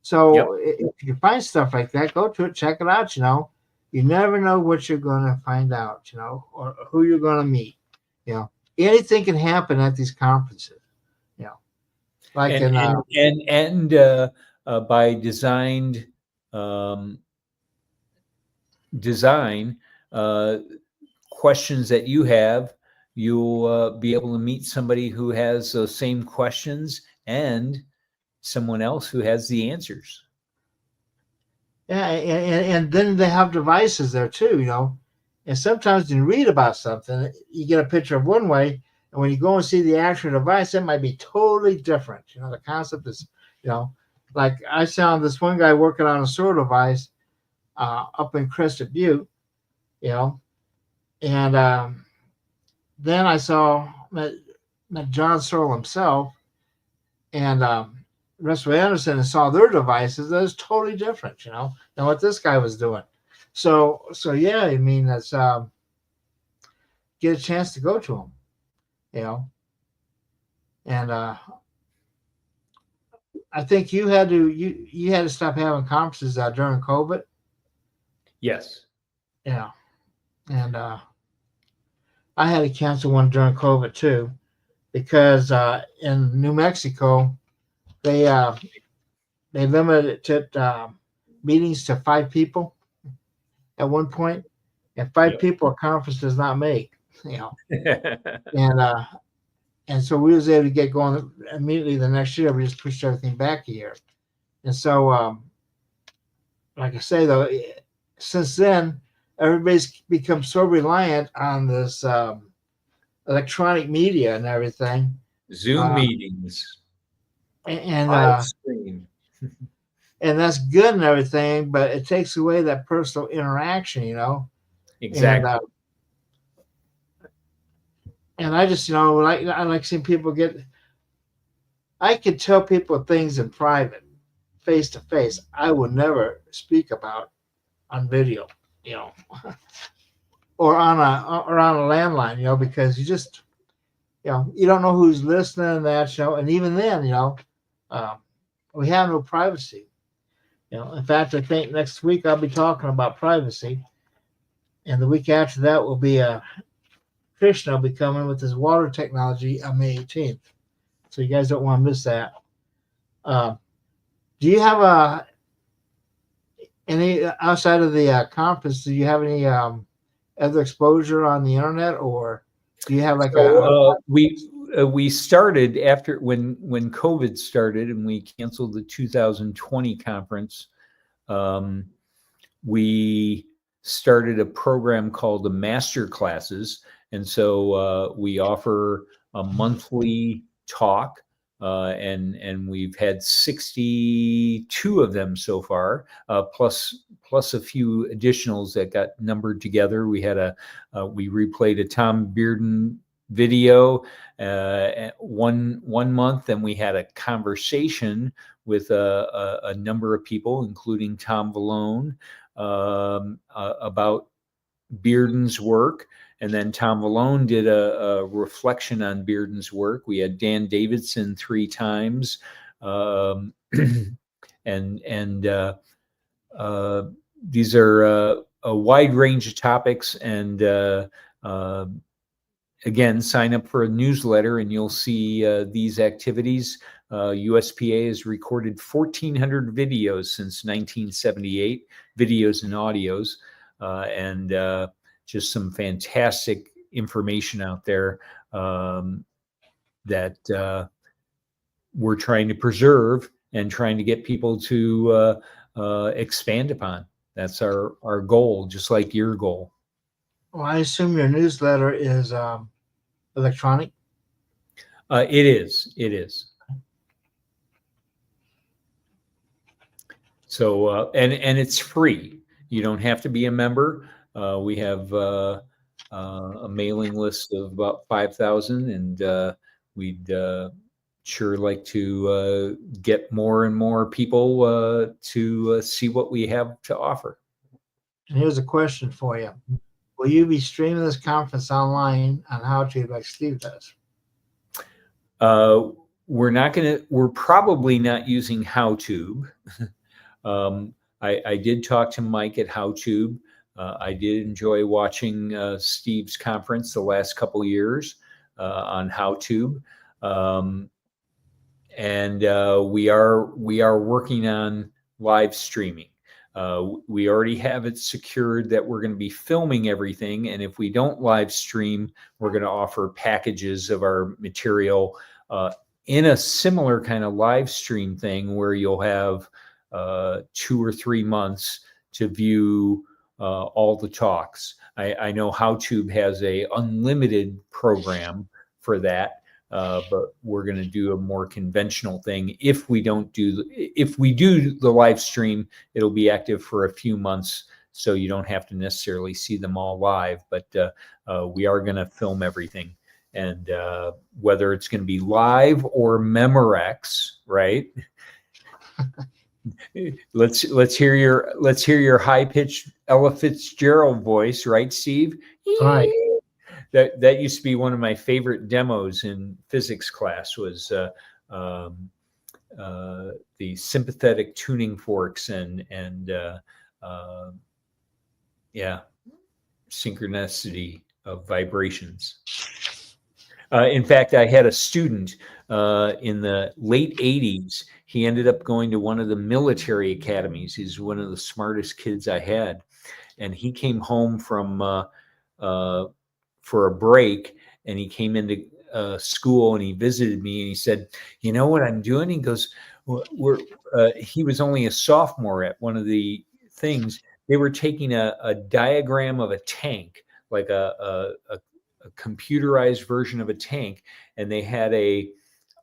So if you find stuff like that, go to it, check it out. You never know what you're going to find out, or who you're going to meet. Anything can happen at these conferences. Like By design questions that you have, you'll be able to meet somebody who has those same questions and someone else who has the answers. Yeah, and then they have devices there too. And sometimes when you read about something, you get a picture of one way, and when you go and see the actual device, it might be totally different. The concept is, like, I saw this one guy working on a solar device up in Crested Butte, and then I met John Searle himself, and Russell Anderson, and saw their devices. That was totally different, than what this guy was doing. So yeah, I mean, that's get a chance to go to them, and I think you had to stop having conferences during COVID. Yes. Yeah, and I had to cancel one during COVID too, because in New Mexico they limited meetings to 5 people at one point, and 5 people a conference does not make. And so we was able to get going immediately the next year. We just pushed everything back a year, and so like I say, though, since then everybody's become so reliant on this electronic media and everything. Zoom meetings. And and that's good and everything, but it takes away that personal interaction, Exactly. And I just, I like seeing people I could tell people things in private, face to face, I would never speak about on video, or on a landline, because you just, you don't know who's listening and that, and even then, we have no privacy. In fact, I think next week I'll be talking about privacy, and the week after that will be Krishna will be coming with his water technology on May 18th. So you guys don't want to miss that. Do you have any outside of the conference? Do you have any other exposure on the internet, or do you have like we started after when COVID started and we canceled the 2020 conference. We started a program called the Master Classes, and so we offer a monthly talk, and we've had 62 of them so far, plus a few additionals that got numbered together. We had we replayed a Tom Bearden video one month, and we had a conversation with a number of people, including Tom Vallone, about Bearden's work. And then Tom Vallone did a reflection on Bearden's work. We had Dan Davidson 3 times, and these are a wide range of topics, and Again, sign up for a newsletter and you'll see these activities. USPA has recorded 1,400 videos since 1978, videos and audios, and just some fantastic information out there that we're trying to preserve and trying to get people to expand upon. That's our goal, just like your goal. Well, I assume your newsletter is electronic. It is. It is. So, and it's free. You don't have to be a member. We have a mailing list of about 5,000, and we'd sure like to get more and more people to see what we have to offer. And here's a question for you. Will you be streaming this conference online on HowTube like Steve does? We're probably not using HowTube. I did talk to Mike at HowTube. I did enjoy watching Steve's conference the last couple of years on HowTube. And we are working on live streaming. We already have it secured that we're going to be filming everything. And if we don't live stream, we're going to offer packages of our material in a similar kind of live stream thing where you'll have 2 or 3 months to view all the talks. I know HowTube has a unlimited program for that. But we're going to do a more conventional thing. If we do the live stream, it'll be active for a few months, so you don't have to necessarily see them all live. But we are going to film everything, and whether it's going to be live or Memorex, right? let's hear your high pitched Ella Fitzgerald voice, right, Steve? All right. That used to be one of my favorite demos in physics class was the sympathetic tuning forks and synchronicity of vibrations. In fact, I had a student in the late 80s. He ended up going to one of the military academies. He's one of the smartest kids I had. And he came home from for a break, and he came into school and he visited me and he said, "You know what I'm doing?" He goes, he was only a sophomore at one of the things. They were taking a diagram of a tank, like a computerized version of a tank, and they had a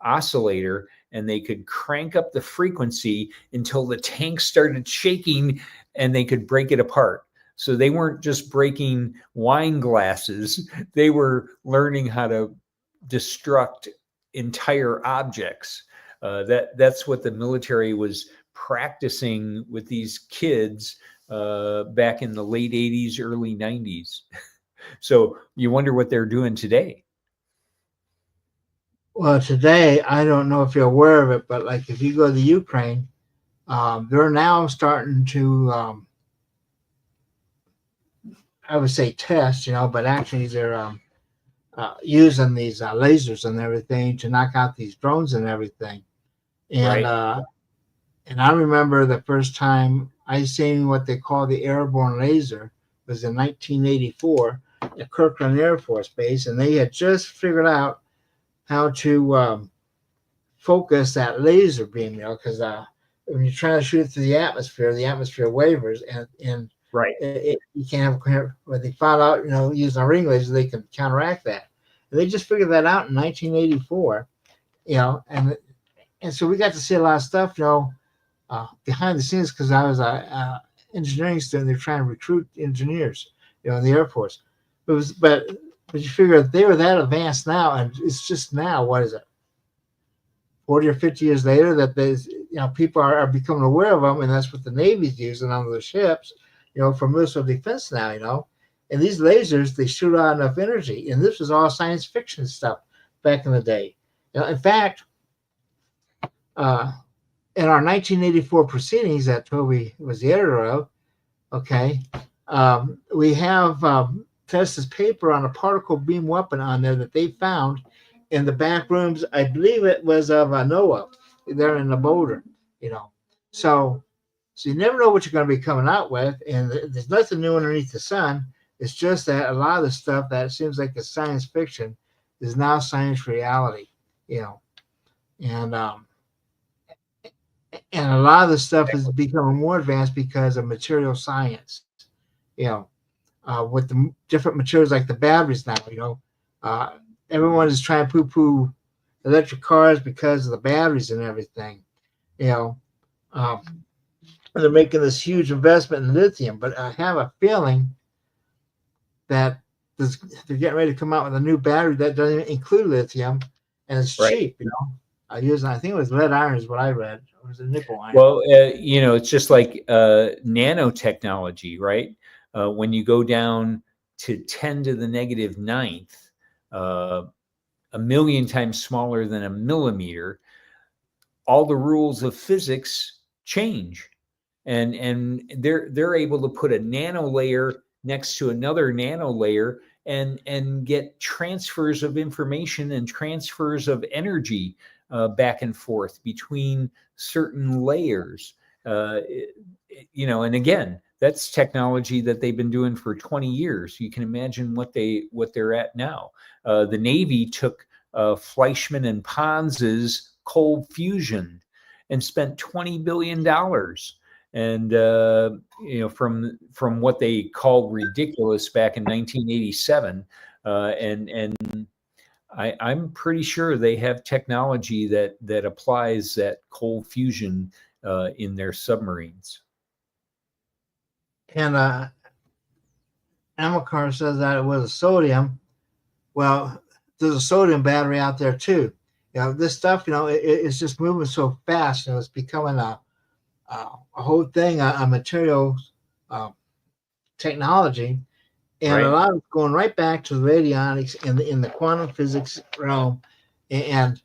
oscillator, and they could crank up the frequency until the tank started shaking and they could break it apart. So they weren't just breaking wine glasses, they were learning how to destruct entire objects. That's what the military was practicing with these kids back in the late 80s, early 90s. So you wonder what they're doing today. Well, today, I don't know if you're aware of it, but like if you go to Ukraine, they're now starting to I would say test, but actually they're using these lasers and everything to knock out these drones and everything. And Right. And I remember the first time I seen what they call the airborne laser was in 1984 at Kirkland Air Force Base, and they had just figured out how to focus that laser beam, because when you're trying to shoot it through the atmosphere wavers, and Right. You can't have, when they found out, using a ring laser, they can counteract that. And they just figured that out in 1984, and so we got to see a lot of stuff, behind the scenes, because I was a engineering student. They're trying to recruit engineers, in the Air Force. But you figure they were that advanced now, and it's just now, what is it, 40 or 50 years later, that there's, people are becoming aware of them, and that's what the Navy's using on the ships, for missile defense now, and these lasers, they shoot out enough energy, and this was all science fiction stuff back in the day. In fact, in our 1984 proceedings that Toby was the editor of, we have test this paper on a particle beam weapon on there that they found in the back rooms. I believe it was of NOAA there in the Boulder, you know. So you never know what you're going to be coming out with, and there's nothing new underneath the sun. It's just that a lot of the stuff that seems like it's science fiction is now science reality, you know, and a lot of the stuff is becoming more advanced because of material science, you know, with the different materials like the batteries now, you know, everyone is trying to poo-poo electric cars because of the batteries and everything, you know. They're making this huge investment in lithium, but I have a feeling that they're getting ready to come out with a new battery that doesn't even include lithium, and it's cheap, you know. I think it was lead iron is what I read, or was it nickel iron? Well, you know, it's just like nanotechnology, right? When you go down to 10 to the negative ninth, a million times smaller than a millimeter, all the rules of physics change, and they're able to put a nano layer next to another nano layer and get transfers of information and transfers of energy back and forth between certain layers. You know, and again, that's technology that they've been doing for 20 years. You can imagine what they're at now. The Navy took Fleischmann and Pons's cold fusion and spent $20 billion. And you know, from what they called ridiculous back in 1987, and I'm pretty sure they have technology that applies that cold fusion in their submarines. And Amilcar says that it was a sodium. Well, there's a sodium battery out there too. You know, this stuff, you know, it's just moving so fast. You know, it's becoming a whole thing, a material technology, and a lot of it's going right back to the radionics in the quantum physics realm. And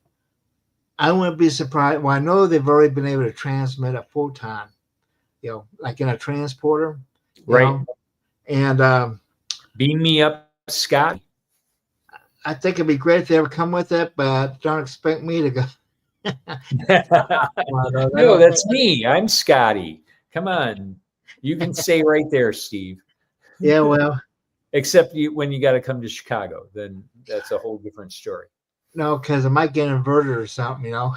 I wouldn't be surprised. Well, I know they've already been able to transmit a photon, you know, like in a transporter, right? Know? And beam me up, Scott. I think it'd be great if they ever come with it, but don't expect me to go. No, that's me. I'm Scotty. Come on. You can stay right there, Steve. Yeah, well. Except when you got to come to Chicago, then that's a whole different story. No, because I might get inverted or something, you know.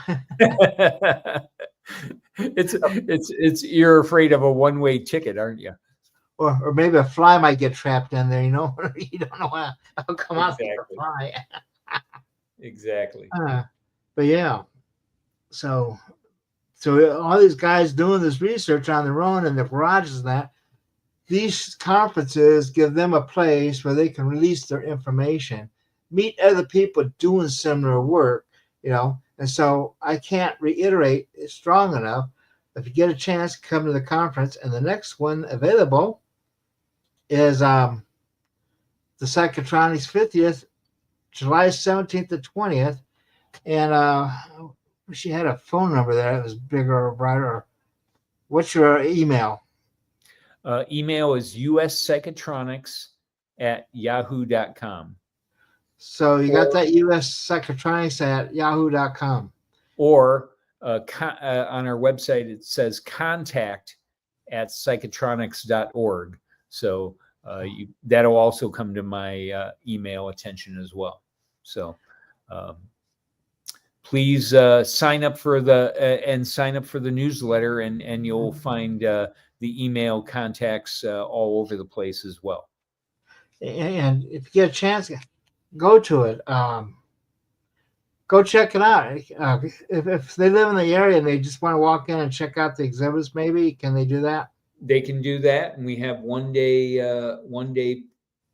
it's you're afraid of a one-way ticket, aren't you? Or maybe a fly might get trapped in there, you know. You don't know how I'll come out there a fly. Exactly. But yeah, so all these guys doing this research on their own in the garages and that, these conferences give them a place where they can release their information, meet other people doing similar work, you know. And so I can't reiterate it strong enough. If you get a chance, come to the conference. And the next one available is the Psychotronics 50th, July 17th to 20th. And she had a phone number there that was bigger or brighter. What's your email? Email is uspsychotronics@yahoo.com. So you got that uspsychotronics@yahoo.com. Or on our website, it says contact@psychotronics.org. So that'll also come to my email attention as well. So please sign up for the newsletter, and you'll find the email contacts all over the place as well. And if you get a chance, go to it. Go check it out. If they live in the area and they just want to walk in and check out the exhibits, maybe can they do that? They can do that, and we have one day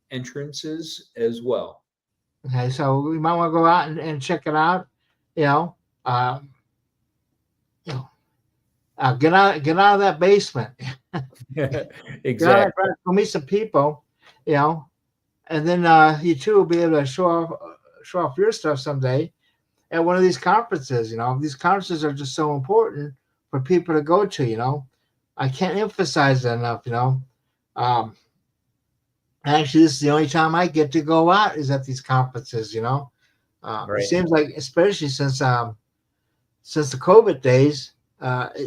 entrances as well. Okay, so we might want to go out and check it out. You know, get out of that basement. Exactly. Go meet some people, you know, and then you too will be able to show off your stuff someday at one of these conferences. You know, these conferences are just so important for people to go to. You know, I can't emphasize that enough. You know, Actually, this is the only time I get to go out is at these conferences. It Right. seems like, especially since the COVID days,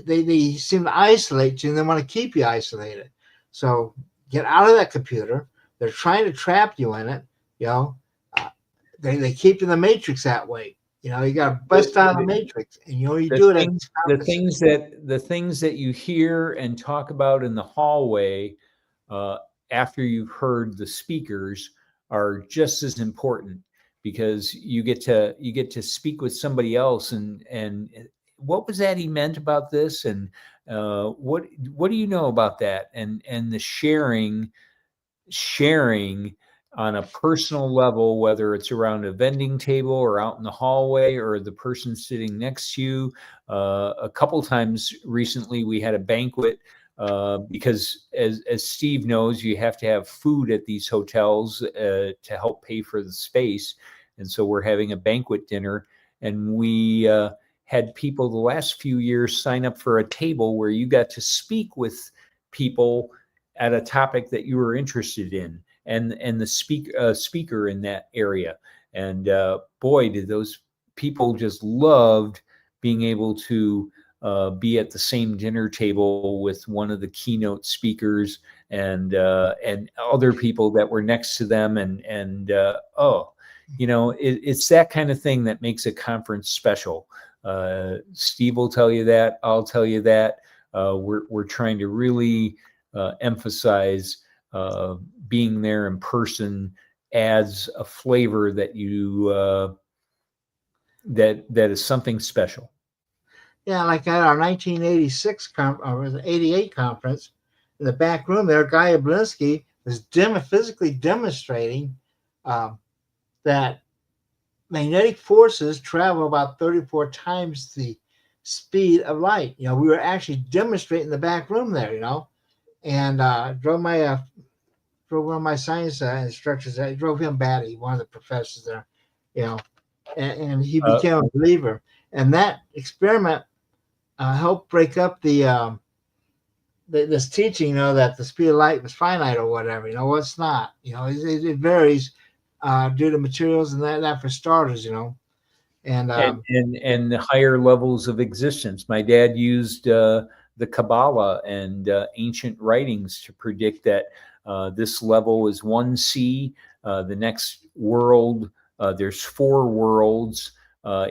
they seem to isolate you and they want to keep you isolated. So get out of that computer. They're trying to trap you in it. You know, uh, they keep you in the matrix that way. You got to bust out of the matrix, and you the do it at things these the conferences. things that the things that you hear and talk about in the hallway uh, after you've heard the speakers are just as important, because you get to speak with somebody else, and what was that he meant about this, and what do you know about that, and the sharing on a personal level, whether it's around a vending table or out in the hallway or the person sitting next to you. A couple times recently, we had a banquet because, as Steve knows, you have to have food at these hotels to help pay for the space. And so we're having a banquet dinner, and we had people the last few years sign up for a table where you got to speak with people at a topic that you were interested in, and the speaker in that area. And boy, did those people just loved being able to be at the same dinner table with one of the keynote speakers and other people that were next to them. And oh, it's that kind of thing that makes a conference special. Steve will tell you that. I'll tell you that. We're trying to really emphasize being there in person adds a flavor that that is something special. Yeah, like at our 1986 or was it 88 conference, in the back room there, Guy Oblinsky was physically demonstrating um, that magnetic forces travel about 34 times the speed of light. We were actually demonstrating in the back room there. And drove one of my science instructors. I drove him batty, one of the professors there. You know, and he Uh, became a believer. And that experiment helped break up this teaching, that the speed of light was finite or whatever. Well, it's not. It varies due to materials and that for starters. And and the higher levels of existence. My dad used the Kabbalah and ancient writings to predict that this level is 1C. The next world, there's 4 worlds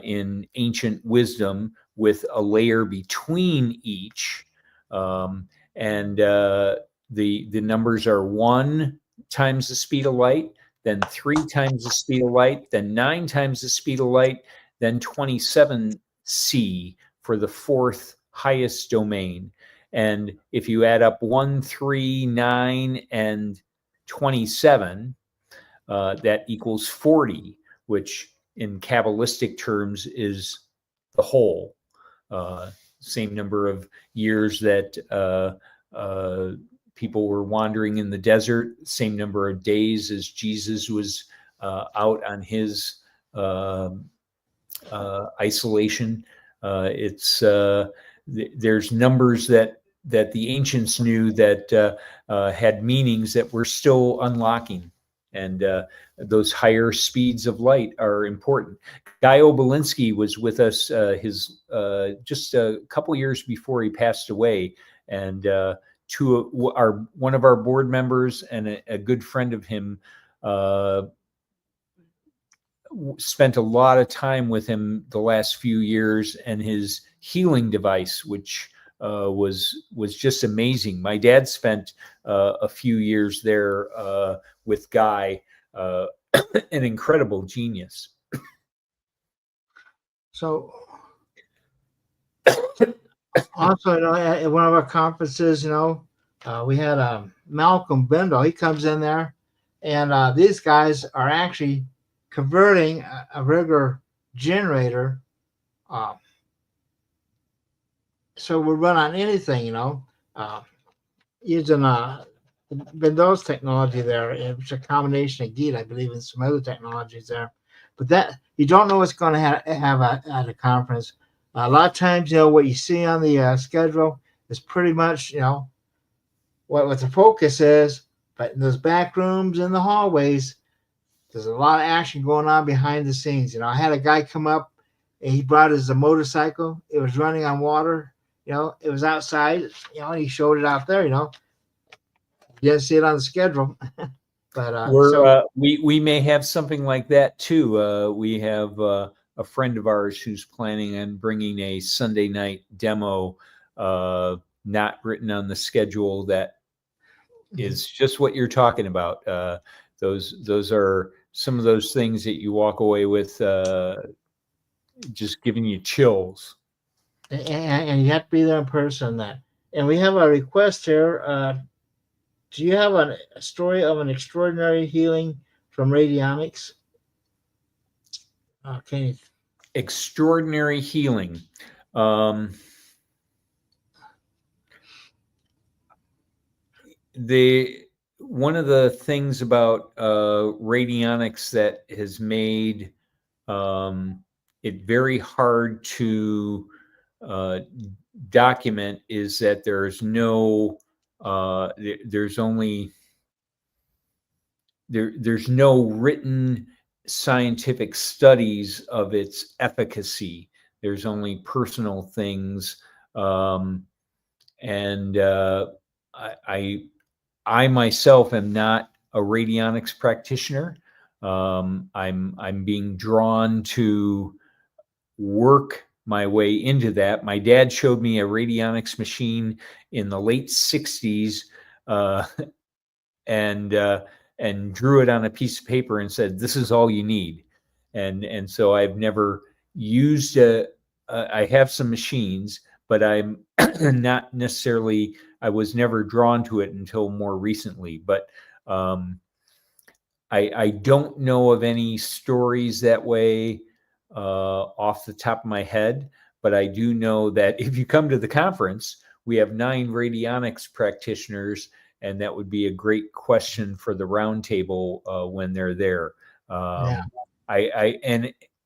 in ancient wisdom with a layer between each. And the numbers are 1 times the speed of light, then 3 times the speed of light, then 9 times the speed of light, then 27C for the 4th highest domain. And if you add up 1, 3, 9, and 27, that equals 40, which in Kabbalistic terms is the whole. Same number of years that people were wandering in the desert, same number of days as Jesus was out on his isolation. There's numbers that the ancients knew that had meanings that we're still unlocking, and those higher speeds of light are important. Guy Oblinsky was with us just a couple years before he passed away, and one of our board members and a good friend of him spent a lot of time with him the last few years, and his healing device, which was just amazing. My dad spent a few years there with Guy, an incredible genius. so also, at one of our conferences, we had Malcolm Bendel. He comes in there, and these guys are actually converting a regular generator, so we run on anything, using Bendel's technology there. It's a combination of Geet, I believe, and some other technologies there. But that you don't know what's going to have at a conference. A lot of times, what you see on the schedule is pretty much, what the focus is But in those back rooms and the hallways, there's a lot of action going on behind the scenes. You know, I had a guy come up and he brought his motorcycle. It was running on water. You know, it was outside. You know, and he showed it out there. You know, you didn't see it on the schedule. But we may have something like that too. We have a friend of ours who's planning on bringing a Sunday night demo, not written on the schedule, that is just what you're talking about. Those are some of those things that you walk away with, just giving you chills. And you have to be there in person. And we have a request here. Do you have a story of an extraordinary healing from radionics? Okay. Extraordinary healing. One of the things about radionics that has made it very hard to document is that there's no written scientific studies of its efficacy. There's only personal things, and I myself am not a radionics practitioner. I'm being drawn to work my way into that. My dad showed me a radionics machine in the late 60s, and drew it on a piece of paper and said, "This is all you need." And so I've never used I have some machines, but I'm not necessarily, I was never drawn to it until more recently. But I don't know of any stories that way off the top of my head, but I do know that if you come to the conference, we have 9 radionics practitioners, and that would be a great question for the roundtable when they're there. Yeah.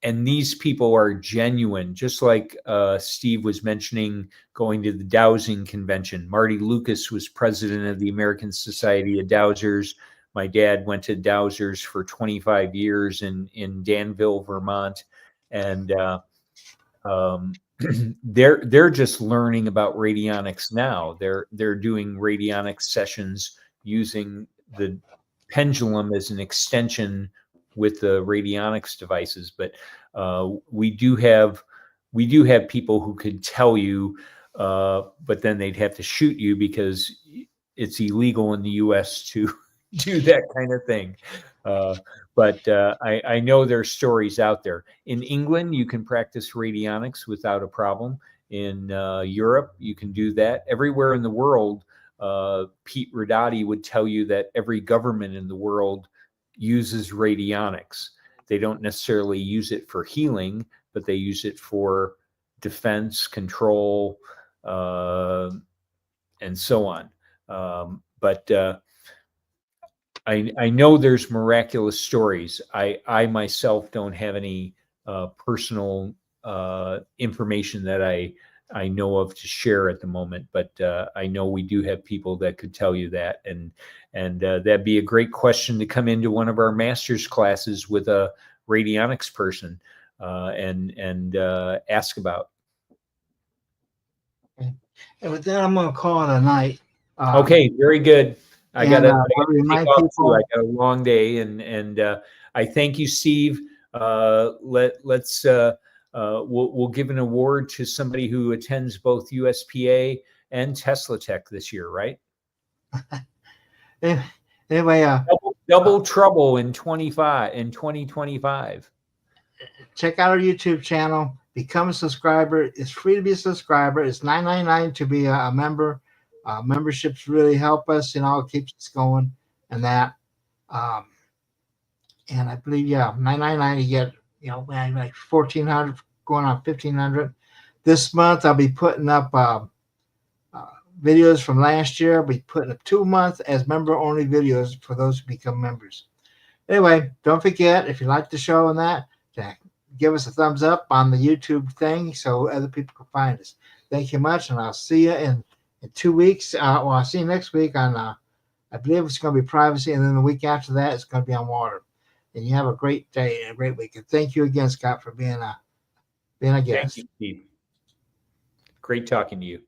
And these people are genuine, just like Steve was mentioning going to the dowsing convention. Marty Lucas was president of the American Society of Dowsers. My dad went to Dowsers for 25 years in Danville, Vermont. And they're just learning about radionics now. They're doing radionics sessions using the pendulum as an extension with the radionics devices. But we do have people who could tell you, but then they'd have to shoot you because it's illegal in the U.S. to do that kind of thing. But I know there's stories out there. In England, you can practice radionics without a problem. In Europe, you can do that. Everywhere in the world, Pete Rodati would tell you that every government in the world uses radionics. They don't necessarily use it for healing, but they use it for defense, control, and so on. But I know there's miraculous stories. I myself don't have any personal information that I know of to share at the moment, but I know we do have people that could tell you that, and that'd be a great question to come into one of our master's classes with a radionics person and ask about. And with that, I'm going to call it a night. Okay, very good. I got to remind take off people. too. I got a long day, and I thank you, Steve. Let's we'll give an award to somebody who attends both USPA and Tesla Tech this year, right? Anyway, double trouble in 2025. Check out our YouTube channel. Become a subscriber. It's free to be a subscriber. It's $9.99 to be a member. Memberships really help us, you know, it keeps us going and that. And I believe, $9.99 you get, you know, like 1,400 going on 1,500. This month I'll be putting up videos from last year. I'll be putting up 2 months as member-only videos for those who become members. Anyway, don't forget, if you like the show and that, give us a thumbs up on the YouTube thing so other people can find us. Thank you much, and I'll see you in 2 weeks. I'll see you next week on I believe it's going to be privacy, and then the week after that, it's going to be on water. And you have a great day and a great weekend. Thank you again, Scott, for being a Thank guest. you, Steve. Great talking to you.